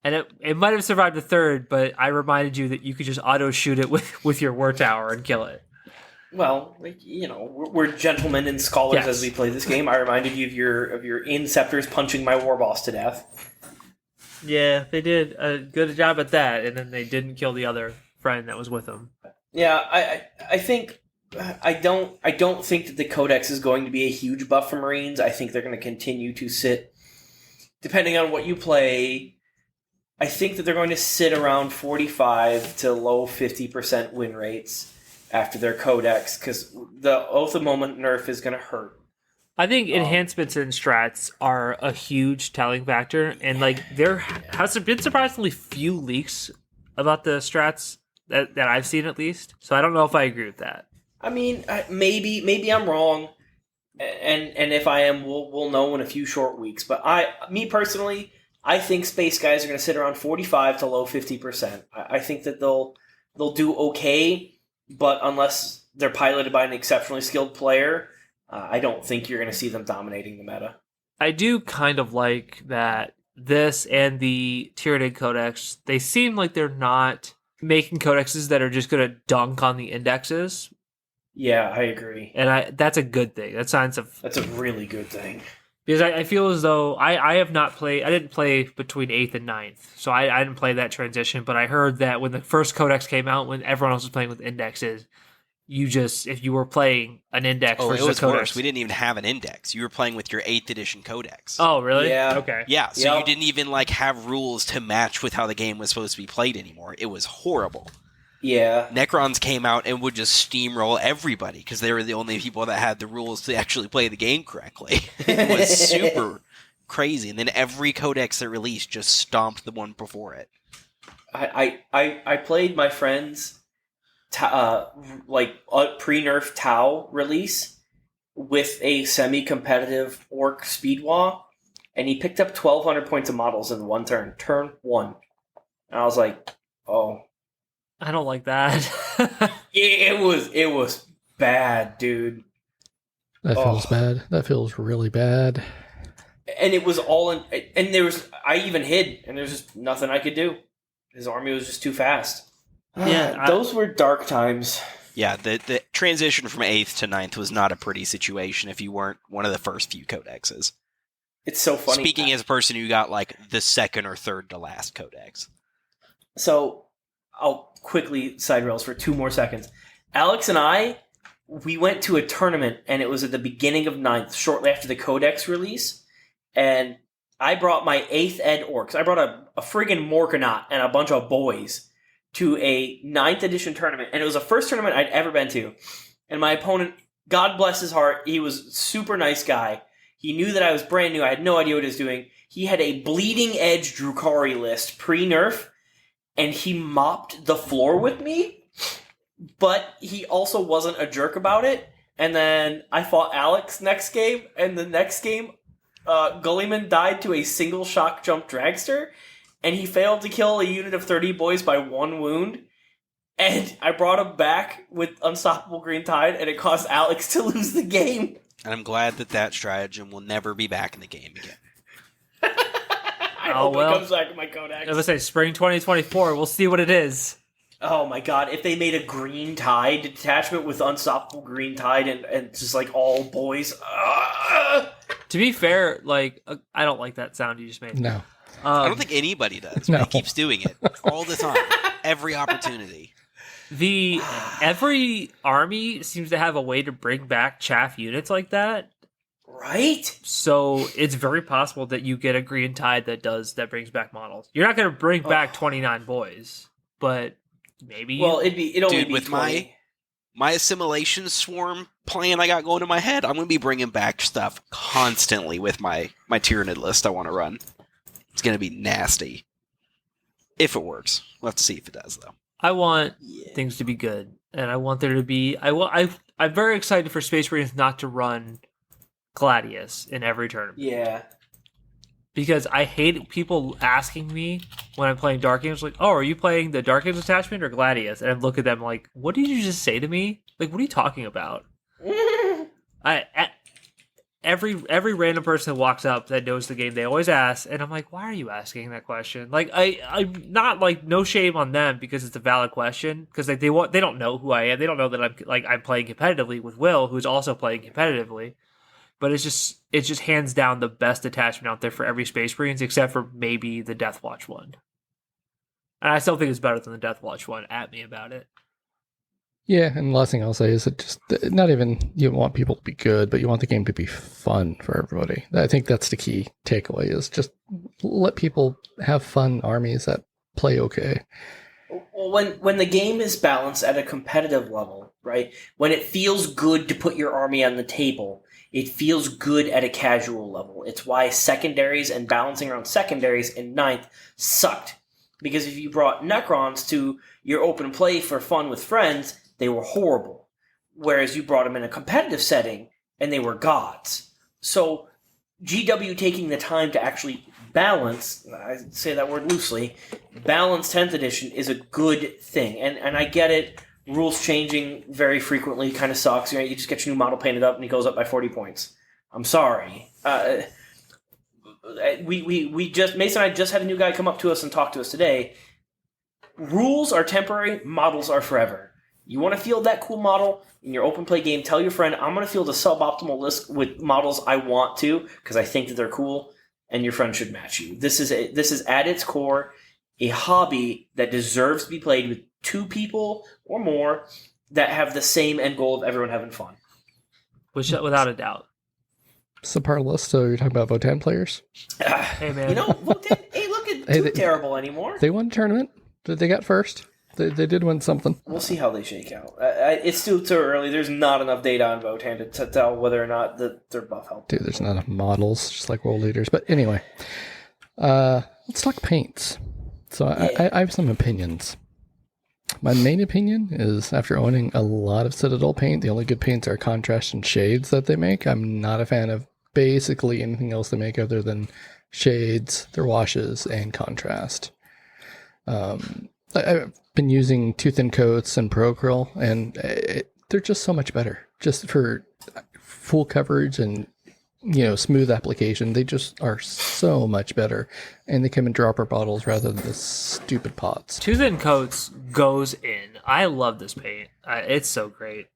And it might have survived a third, but I reminded you that you could just auto shoot it with your war tower and kill it. Well, we're gentlemen and scholars as we play this game. I reminded you of your Inceptors punching my war boss to death. Yeah, they did a good job at that, and then they didn't kill the other friend that was with him. Yeah, I think I don't think that the Codex is going to be a huge buff for Marines. I think they're going to continue to sit, depending on what you play. I think that they're going to sit around 45 to low 50% win rates after their Codex, because the Oath of Moment nerf is going to hurt. I think enhancements and strats are a huge telling factor, and like there has been surprisingly few leaks about the strats that I've seen, at least. So I don't know if I agree with that. I mean, maybe I'm wrong, and if I am, we'll know in a few short weeks. But me personally, I think Space Guys are going to sit around 45 to low 50%. I think that they'll do okay, but unless they're piloted by an exceptionally skilled player, I don't think you're going to see them dominating the meta. I do kind of like that this and the Tyranid Codex, they seem like they're not making codexes that are just going to dunk on the indexes. Yeah, I agree. And that's a good thing. That's a really good thing. Because I feel as though I have not played, I didn't play between 8th and 9th, so I didn't play that transition, but I heard that when the first codex came out, when everyone else was playing with indexes, if you were playing an index versus it was a codex. worse. We didn't even have an index. You were playing with your 8th edition codex. Oh, really? Yeah. Okay. Yeah, so you didn't even have rules to match with how the game was supposed to be played anymore. It was horrible. Yeah. Necrons came out and would just steamroll everybody because they were the only people that had the rules to actually play the game correctly. It was super crazy. And then every codex that released just stomped the one before it. I played my friend's pre-nerf Tau release with a semi-competitive Orc Speedwall, and he picked up 1,200 points of models in one turn. Turn 1. And I was like, oh. I don't like that. It was bad, dude. That feels bad. That feels really bad. And it was all in, and I even hid, and there's just nothing I could do. His army was just too fast. Yeah, those were dark times. Yeah, the transition from 8th to 9th was not a pretty situation if you weren't one of the first few codexes. It's so funny. Speaking as a person who got the second or third to last codex. So I'll quickly side rails for 2 more seconds. Alex and we went to a tournament, and it was at the beginning of 9th, shortly after the Codex release, and I brought my 8th Ed Orcs. I brought a friggin' Morkanaut and a bunch of boys to a 9th edition tournament, and it was the first tournament I'd ever been to. And my opponent, God bless his heart, he was a super nice guy. He knew that I was brand new. I had no idea what he was doing. He had a Bleeding Edge Drukhari list pre-nerf, and he mopped the floor with me, but he also wasn't a jerk about it. And then I fought Alex next game, and the next game, Gullyman died to a single shock jump dragster, and he failed to kill a unit of 30 boys by 1 wound. And I brought him back with Unstoppable Green Tide, and it caused Alex to lose the game. And I'm glad that stratagem will never be back in the game again. I hope it comes back in my Codex. I was say spring 2024. We'll see what it is. Oh my god, if they made a Green Tide detachment with Unstoppable Green Tide and just all boys. To be fair, I don't like that sound you just made. No. I don't think anybody does. No. But he keeps doing it all the time. Every opportunity. Every army seems to have a way to bring back chaff units like that. Right? So it's very possible that you get a Green Tide that brings back models. You're not going to bring back 29 boys, but maybe. Well, it'd only be with 20. my assimilation swarm plan I got going in my head, I'm going to be bringing back stuff constantly with my Tyranid list I want to run. It's going to be nasty. If it works. We'll have to see if it does, though. I want things to be good, and I want there to be. I'm very excited for Space Marines not to run Gladius in every tournament. Yeah. Because I hate people asking me when I'm playing Dark Games, oh, are you playing the Dark Games attachment or Gladius? And I look at them like, what did you just say to me? What are you talking about? Every random person that walks up that knows the game, they always ask, and I'm like, why are you asking that question? I'm not no shame on them because it's a valid question because they don't know who I am. They don't know that I'm playing competitively with Will, who's also playing competitively. But it's just hands down the best attachment out there for every Space Marines, except for maybe the Death Watch one. And I still think it's better than the Deathwatch one. At me about it. Yeah, and the last thing I'll say is that just not even you want people to be good, but you want the game to be fun for everybody. I think that's the key takeaway is just let people have fun armies that play okay. Well, when the game is balanced at a competitive level, right? When it feels good to put your army on the table, it feels good at a casual level. It's why secondaries and balancing around secondaries in 9th sucked. Because if you brought Necrons to your open play for fun with friends, they were horrible. Whereas you brought them in a competitive setting, and they were gods. So GW taking the time to actually balance, I say that word loosely, balance 10th edition is a good thing. And I get it, rules changing very frequently kind of sucks. You just get your new model painted up and he goes up by 40 points. I'm sorry. Mason and I just had a new guy come up to us and talk to us today. Rules are temporary, models are forever. You want to field that cool model in your open play game, tell your friend, I'm going to field a suboptimal list with models I want to because I think that they're cool, and your friend should match you. This is at its core a hobby that deserves to be played with 2 people or more that have the same end goal of everyone having fun. Without a doubt. So part of the list, so you're talking about Votan players? Hey, man. Votan ain't looking too terrible anymore. They won a tournament. They got first. They did win something. We'll see how they shake out. It's still too early. There's not enough data on Votan to tell whether or not their buff helped. Dude, there's not enough models, just like world leaders. But anyway, let's talk paints. So Yeah. I have some opinions. My main opinion is after owning a lot of Citadel paint, the only good paints are contrast and shades that they make. I'm not a fan of basically anything else they make other than shades, their washes, and contrast. I've been using Too Thin Coats and Pro Acryl, and they're just so much better. Just for full coverage and smooth application, they just are so much better. And they come in dropper bottles rather than the stupid pots. Too Thin Coats goes in. I love this paint. It's so great.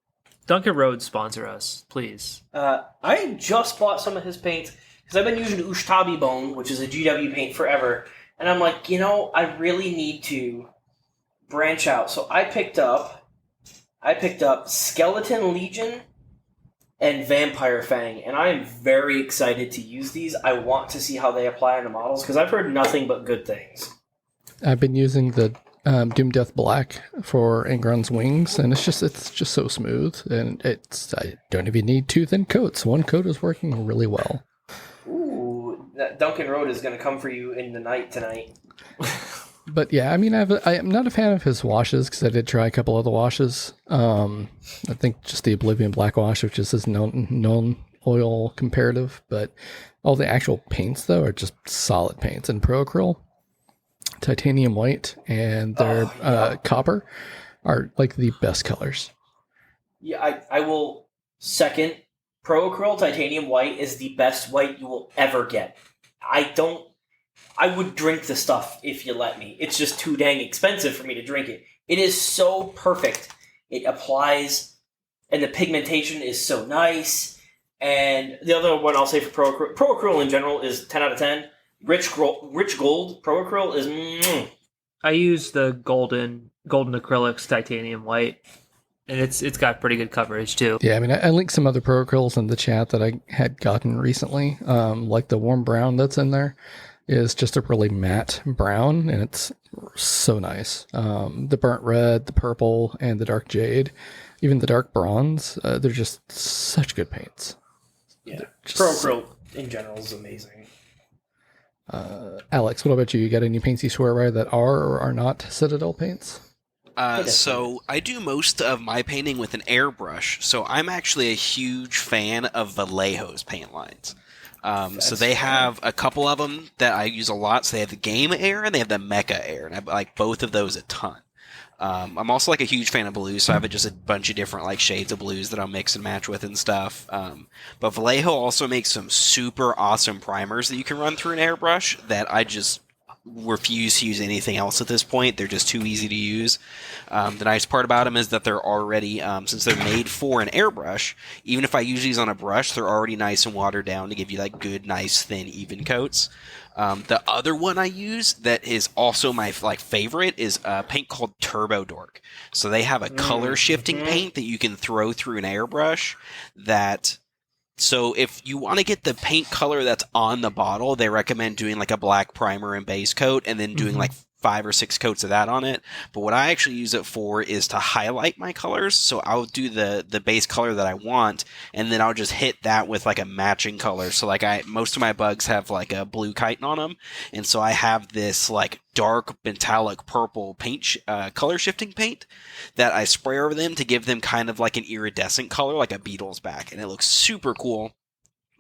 Duncan Rhodes, sponsor us, please. I just bought some of his paints because I've been using Ushtabi Bone, which is a GW paint, forever. And I'm like, I really need to branch out. So I picked up Skeleton Legion and Vampire Fang, and I am very excited to use these. I want to see how they apply on the models because I've heard nothing but good things. I've been using the Doom Death Black for Angron's wings, and it's just so smooth, and I don't even need 2 thin coats. One coat is working really well. Ooh, that Duncan Road is going to come for you in the night tonight. But yeah, I mean, I'm not a fan of his washes because I did try a couple of the washes. I think just the Oblivion Black Wash, which is his non-oil comparative, but all the actual paints, though, are just solid paints. And Pro Acryl, Titanium White, and their Copper are like the best colors. Yeah, I will second. Pro Acryl Titanium White is the best white you will ever get. I would drink the stuff if you let me. It's just too dang expensive for me to drink it. It is so perfect. It applies, and the pigmentation is so nice. And the other one I'll say for Pro Acryl in general is 10 out of 10. Rich Gold Pro Acryl is... I use the golden acrylics titanium white, and it's got pretty good coverage too. Yeah, I mean, I linked some other Pro Acryls in the chat that I had gotten recently, like the warm brown that's in there. Is just a really matte brown, and it's so nice. The burnt red, the purple, and the dark jade, even the dark bronze, they're just such good paints. Yeah, Pro Acryl in general is amazing. Alex, what about you? You got any paints you swear by that are or are not Citadel paints? So I do most of my painting with an airbrush, so I'm actually a huge fan of Vallejo's paint lines. So they have a couple of them that I use a lot. So they have the Game Air and they have the Mecha Air, and I like both of those a ton. I'm also like a huge fan of blues, so I have just a bunch of different like shades of blues that I'll mix and match with and stuff. But Vallejo also makes some super awesome primers that you can run through an airbrush that I just refuse to use anything else at this point. They're just too easy to use. The nice part about them is that they're already, since they're made for an airbrush, even if I use these on a brush, they're already nice and watered down to give you like good, nice, thin, even coats. The other one I use that is also my favorite is a paint called Turbo Dork. So they have a color shifting paint that you can throw through an airbrush that... So if you want to get the paint color that's on the bottle, they recommend doing like a black primer and base coat and then doing like 5 or 6 coats of that on it. But what I actually use it for is to highlight my colors. So I'll do the base color that I want, and then I'll just hit that with like a matching color. So like most of my bugs have like a blue chitin on them. And so I have this like dark metallic purple paint, color shifting paint that I spray over them to give them kind of like an iridescent color, like a beetle's back. And it looks super cool.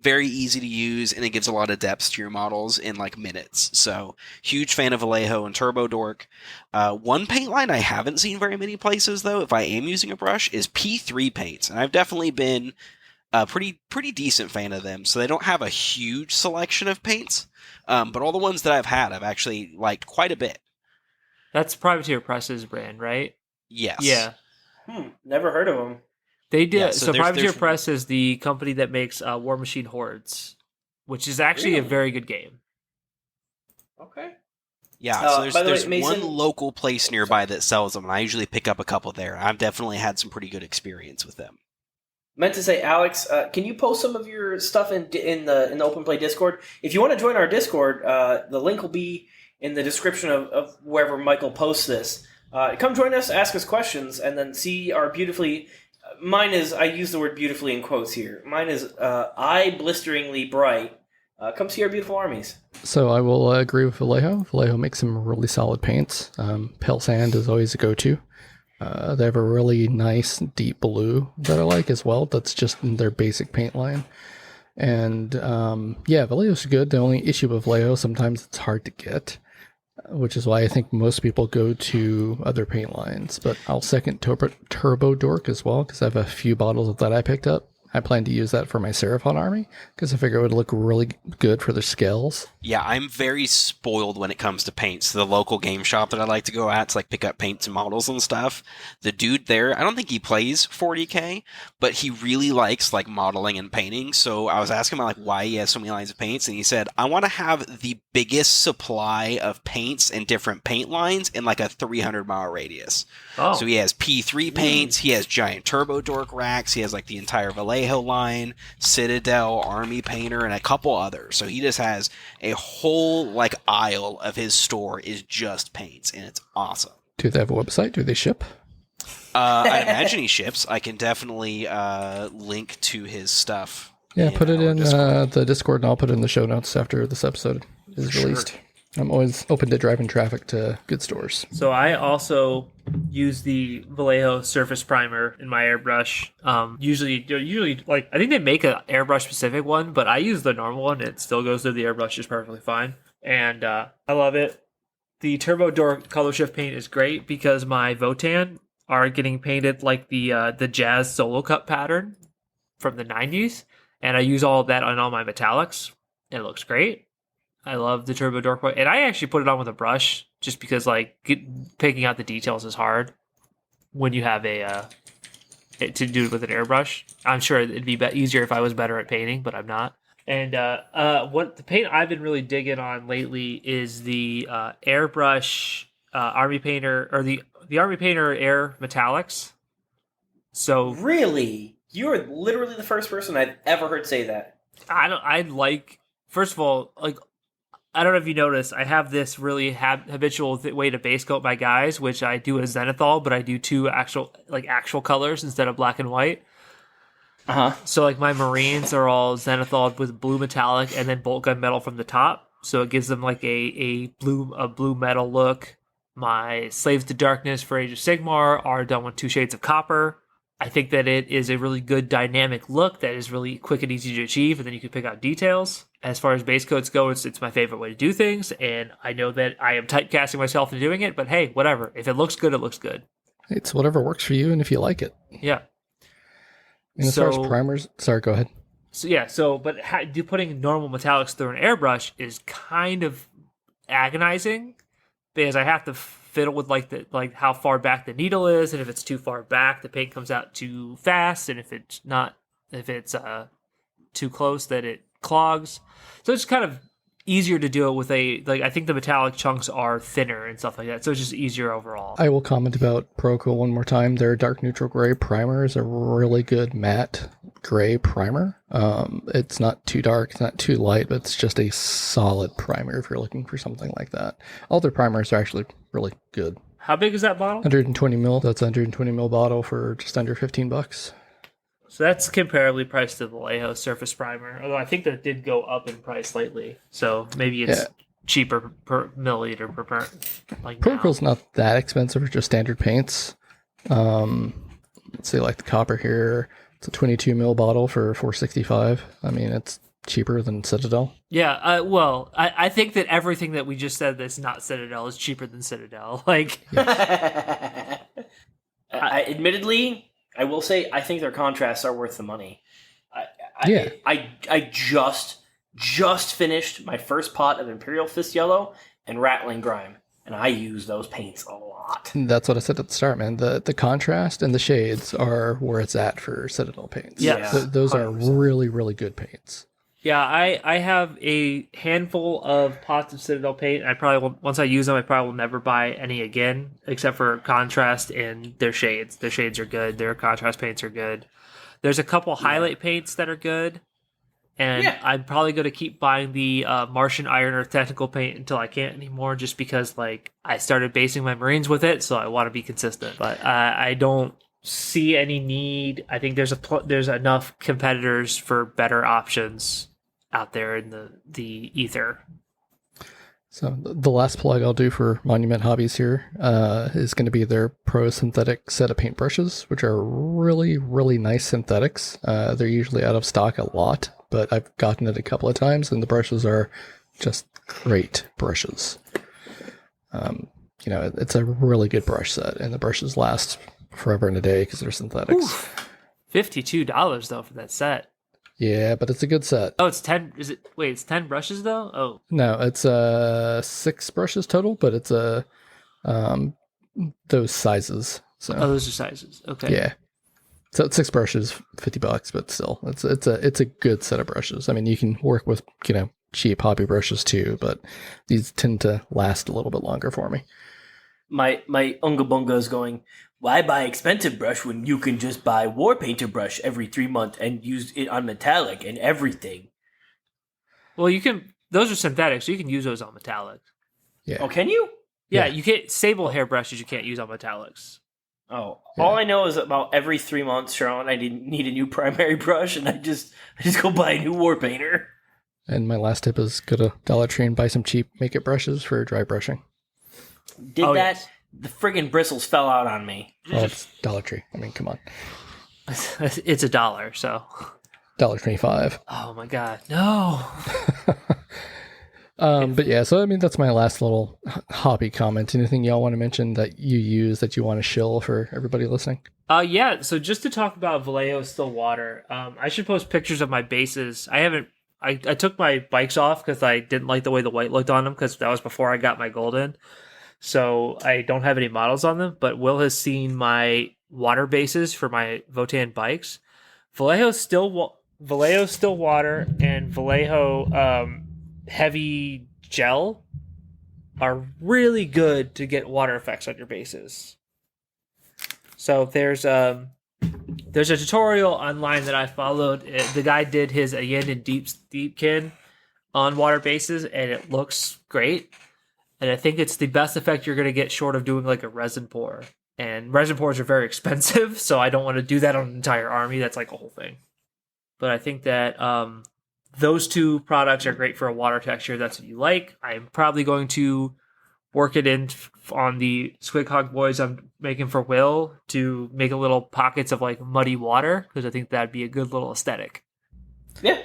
Very easy to use, and it gives a lot of depth to your models in like minutes. So, huge fan of Vallejo and Turbo Dork. One paint line I haven't seen very many places, though, if I am using a brush, is P3 paints. And I've definitely been a pretty decent fan of them. So, they don't have a huge selection of paints, but all the ones that I've had, I've actually liked quite a bit. That's Privateer Press's brand, right? Yes. Yeah. Never heard of them. They did. Yeah, so Privateer Press is the company that makes War Machine Hordes, which is actually a very good game. Okay. Yeah, so there's Mason, one local place nearby that sells them, and I usually pick up a couple there. I've definitely had some pretty good experience with them. Meant to say, Alex, can you post some of your stuff in the Open Play Discord? If you want to join our Discord, the link will be in the description of wherever Michael posts this. Come join us, ask us questions, and then see our beautifully... Mine is, I use the word beautifully in quotes here. Mine is eye-blisteringly bright. Come see our beautiful armies. So I will agree with Vallejo. Vallejo makes some really solid paints. Pale Sand is always a go-to. They have a really nice deep blue that I like as well. That's just in their basic paint line. And yeah, Vallejo's good. The only issue with Vallejo, sometimes it's hard to get, which is why I think most people go to other paint lines. But I'll second Turbo Dork as well, because I have a few bottles of that I picked up. I plan to use that for my Seraphon army, because I figure it would look really good for their scales. Yeah, I'm very spoiled when it comes to paints. The local game shop that I like to go at to like pick up paints and models and stuff. The dude there, I don't think he plays 40K, but he really likes like modeling and painting. So I was asking him like why he has so many lines of paints, and he said, I want to have the biggest supply of paints and different paint lines in like a 300-mile radius. Oh. So he has P3 paints, he has giant Turbo Dork racks, he has like the entire Vallejo line, Citadel, Army Painter, and a couple others. So he just has a whole like aisle of his store is just paints, and it's awesome. Do they have a website? Do they ship? I imagine he ships. I can definitely link to his stuff. Yeah, put it in Discord. the Discord, and I'll put it in the show notes after this episode is released. I'm always open to driving traffic to good stores. So I also use the Vallejo Surface Primer in my airbrush. Usually, like I think they make an airbrush specific one, but I use the normal one. It still goes through the airbrush just perfectly fine, and I love it. The Turbo Dork color shift paint is great because my Votan are getting painted like the Jazz Solo Cup pattern from the 90s, and I use all of that on all my metallics. It looks great. I love the Turbo Dork, and I actually put it on with a brush just because like picking out the details is hard when you have to do it with an airbrush. I'm sure it'd be easier if I was better at painting, but I'm not. And what the paint I've been really digging on lately is the airbrush Army Painter, or the Army Painter Air Metallics. So really, you are literally the first person I've ever heard say that. First of all, like, I don't know if you noticed, I have this really habitual way to base coat my guys, which I do as Zenithal, but I do two actual colors instead of black and white. So like my Marines are all Zenithal with blue metallic and then bolt gun metal from the top, so it gives them like a blue metal look. My Slaves to Darkness for Age of Sigmar are done with 2 shades of copper. I think that it is a really good dynamic look that is really quick and easy to achieve, and then you can pick out details. As far as base coats go, it's my favorite way to do things, and I know that I am typecasting myself into doing it, but hey, whatever. If it looks good, it looks good. It's whatever works for you, and if you like it. Yeah. And as far as primers, sorry, go ahead. But putting normal metallics through an airbrush is kind of agonizing because I have to fiddle with like how far back the needle is, and if it's too far back, the paint comes out too fast, and if it's too close, that it clogs. So it's kind of easier to do it with I think the metallic chunks are thinner and stuff like that, so it's just easier overall. I will comment about Proco one more time. Their dark neutral gray primer is a really good matte gray primer. It's not too dark, it's not too light, but it's just a solid primer if you're looking for something like that. All their primers are actually really good. How big is that bottle? 120 mil. That's a 120 mil bottle for just under $15. So that's comparably priced to the Vallejo Surface Primer, although I think that did go up in price lately. So maybe it's cheaper per milliliter per like Procyl's not that expensive for just standard paints. Let's see, like the copper here, it's a 22 mil bottle for $4.65. I mean, it's cheaper than Citadel. Yeah, well, I think that everything that we just said that's not Citadel is cheaper than Citadel. Like, Admittedly, I will say I think their contrasts are worth the money. I just finished my first pot of Imperial Fist Yellow and Rattling Grime, and I use those paints a lot. That's what I said at the start, man. The contrast and the shades are where it's at for Citadel paints. Yes. Those are really, really good paints. yeah, I have a handful of pots of Citadel paint. I probably will, once I use them, I probably will never buy any again, except for contrast and their shades. Their shades are good. Their contrast paints are good. There's a couple highlight paints that are good. And I'm probably going to keep buying the Martian Iron Earth Technical paint until I can't anymore, just because like I started basing my Marines with it, so I want to be consistent. But I don't see any need. I think there's enough competitors for better options out there in the ether. So the last plug I'll do for Monument Hobbies here is going to be their Pro Synthetic set of paintbrushes, which are really, really nice synthetics. They're usually out of stock a lot, but I've gotten it a couple of times, and the brushes are just great brushes. It's a really good brush set, and the brushes last forever and a day because they're synthetics. Oof. $52 though for that set. Yeah, but it's a good set. Oh, it's 10. Is it? Wait, it's 10 brushes though. Oh, no, it's 6 brushes total, but it's those sizes. So those are sizes. Okay. yeah, so it's 6 brushes, $50, but still, it's a good set of brushes. I mean, you can work with cheap hobby brushes too, but these tend to last a little bit longer for me. My Unga Bunga is going, why buy expensive brush when you can just buy War Painter brush every 3 months and use it on metallic and everything? Well, you can. Those are synthetic, so you can use those on metallic. Yeah. Oh, can you? Yeah, you can't. Sable hair brushes you can't use on metallics. Oh, yeah. All I know is about every 3 months, Sharon, I didn't need a new primary brush, and I just go buy a new War Painter. And my last tip is go to Dollar Tree and buy some cheap makeup brushes for dry brushing. Did that? Yes. The friggin' bristles fell out on me. Well, it's Dollar Tree. I mean, come on. It's $1, so $1.25. Oh my god, no. But yeah, so I mean, that's my last little hobby comment. Anything y'all want to mention that you use that you want to shill for everybody listening? Yeah. So just to talk about Vallejo Still Water, I should post pictures of my bases. I took my bikes off because I didn't like the way the white looked on them because that was before I got my golden. So I don't have any models on them, but Will has seen my water bases for my Votan bikes. Vallejo Still Water and Vallejo Heavy Gel are really good to get water effects on your bases. So there's a tutorial online that I followed. The guy did his Yin and Deepkin on water bases, and it looks great. And I think it's the best effect you're going to get short of doing like a resin pour. And resin pours are very expensive, so I don't want to do that on an entire army. That's like a whole thing. But I think that those two products are great for a water texture. That's what you like. I'm probably going to work it in on the Squig Hog Boys I'm making for Will to make a little pockets of like muddy water, because I think that'd be a good little aesthetic. Yeah.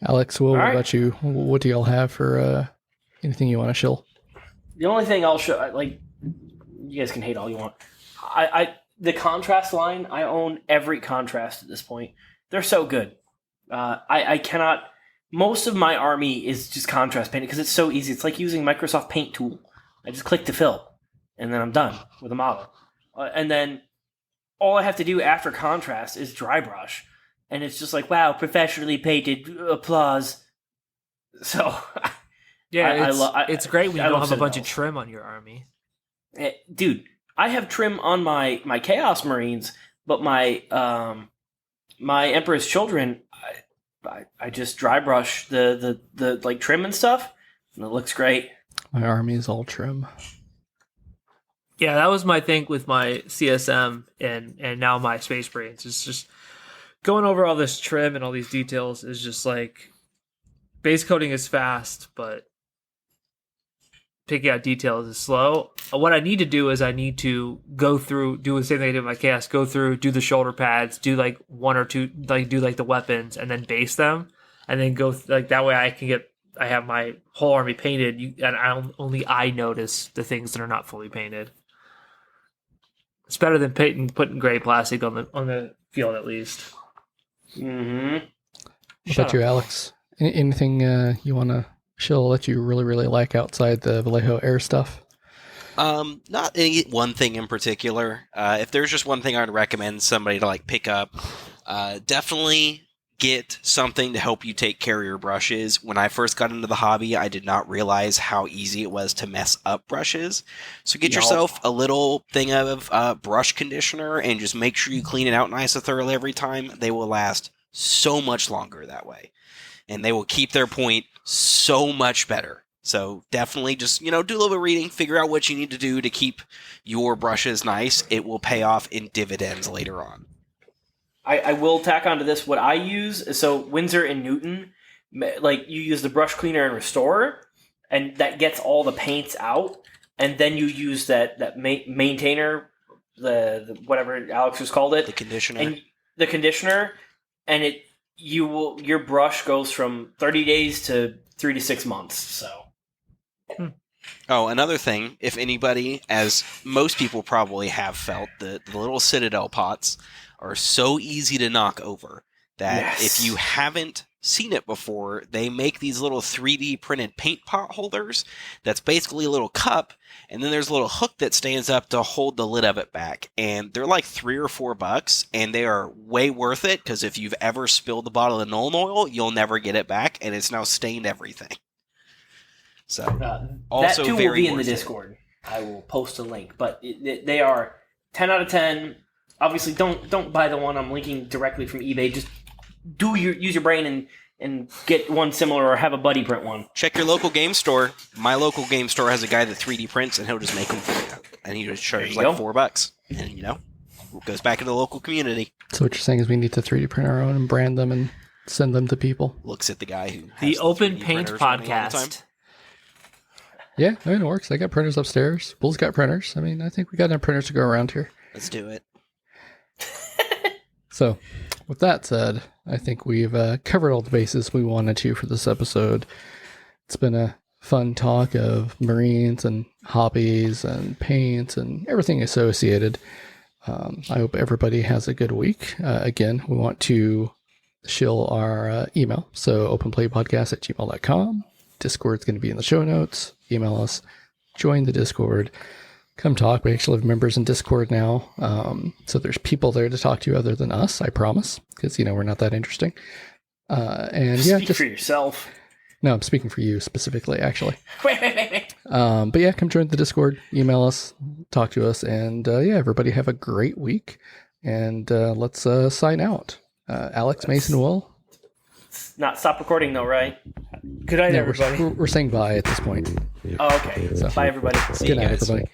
Alex, Will, what about you? What do y'all have for anything you want to shill? The only thing I'll show, like, you guys can hate all you want. The contrast line, I own every contrast at this point. They're so good. I cannot most of my army is just contrast painted because it's so easy. It's like using Microsoft Paint tool. I just click to fill, and then I'm done with a model. And then all I have to do after contrast is dry brush. And it's just like, wow, professionally painted, applause. So, Yeah, it's great when you don't have a bunch of else. trim on your army. Dude, I have trim on my Chaos Marines, but my Emperor's Children, I just dry brush the like trim and stuff, and it looks great. My army is all trim. Yeah, that was my thing with my CSM and now my Space Marines. It's just going over all this trim and all these details is just like base coating is fast, but picking out details is slow. What I need to do is I need to go through, do the same thing I did with my Chaos, go through, do the shoulder pads, do like one or two, like do like the weapons, and then base them, and then go like that way I have my whole army painted, and only I notice the things that are not fully painted. It's better than putting gray plastic on the field at least. Mm-hmm. What about you, Alex? Anything you want to shill that you really, really like outside the Vallejo Air stuff? Not any one thing in particular. If there's just one thing I'd recommend somebody to like pick up, definitely get something to help you take care of your brushes. When I first got into the hobby, I did not realize how easy it was to mess up brushes. So get yourself a little thing of brush conditioner and just make sure you clean it out nice and thoroughly every time. They will last so much longer that way. And they will keep their point so much better. So definitely just, do a little bit of reading, figure out what you need to do to keep your brushes nice. It will pay off in dividends later on. I will tack onto this what I use. So Windsor and Newton, like you use the brush cleaner and restorer, and that gets all the paints out. And then you use that maintainer, the whatever Alex has called it, The conditioner. And your brush goes from 30 days to 3 to 6 months. So. Oh, another thing, if anybody, as most people probably have felt, the little Citadel pots are so easy to knock over that if you haven't seen it before, they make these little 3D printed paint pot holders that's basically a little cup, and then there's a little hook that stands up to hold the lid of it back. And they're like $3 or $4, and they are way worth it, because if you've ever spilled the bottle of Nuln Oil, you'll never get it back, and it's now stained everything. So, also that too very will be in the worth it. Discord. I will post a link, but they are 10 out of 10. Obviously, don't buy the one I'm linking directly from eBay. Just use your brain and get one similar, or have a buddy print one. Check your local game store. My local game store has a guy that 3D prints, and he'll just make them for you. And he just charges like $4. And, it goes back into the local community. So what you're saying is we need to 3D print our own and brand them and send them to people. Looks at the guy who has The Open 3D Paint printers running all the time. Podcast. Yeah, it works. I got printers upstairs. Bull's got printers. I mean, I think we got enough printers to go around here. Let's do it. So, with that said, I think we've covered all the bases we wanted to for this episode. It's been a fun talk of Marines and hobbies and paints and everything associated. I hope everybody has a good week. Again, we want to shill our email. So, openplaypodcast@gmail.com. Discord's going to be in the show notes. Email us. Join the Discord. Come talk. We actually have members in Discord now. So there's people there to talk to other than us, I promise. Because, we're not that interesting. And yeah, Speak for yourself. No, I'm speaking for you specifically, actually. Wait. But yeah, come join the Discord. Email us. Talk to us. And yeah, everybody have a great week. And let's sign out. Alex, Mason, Will. Not stop recording though, right? Good night, everybody. We're saying bye at this point. Oh, okay. So, bye, everybody. See Good you night, guys. everybody.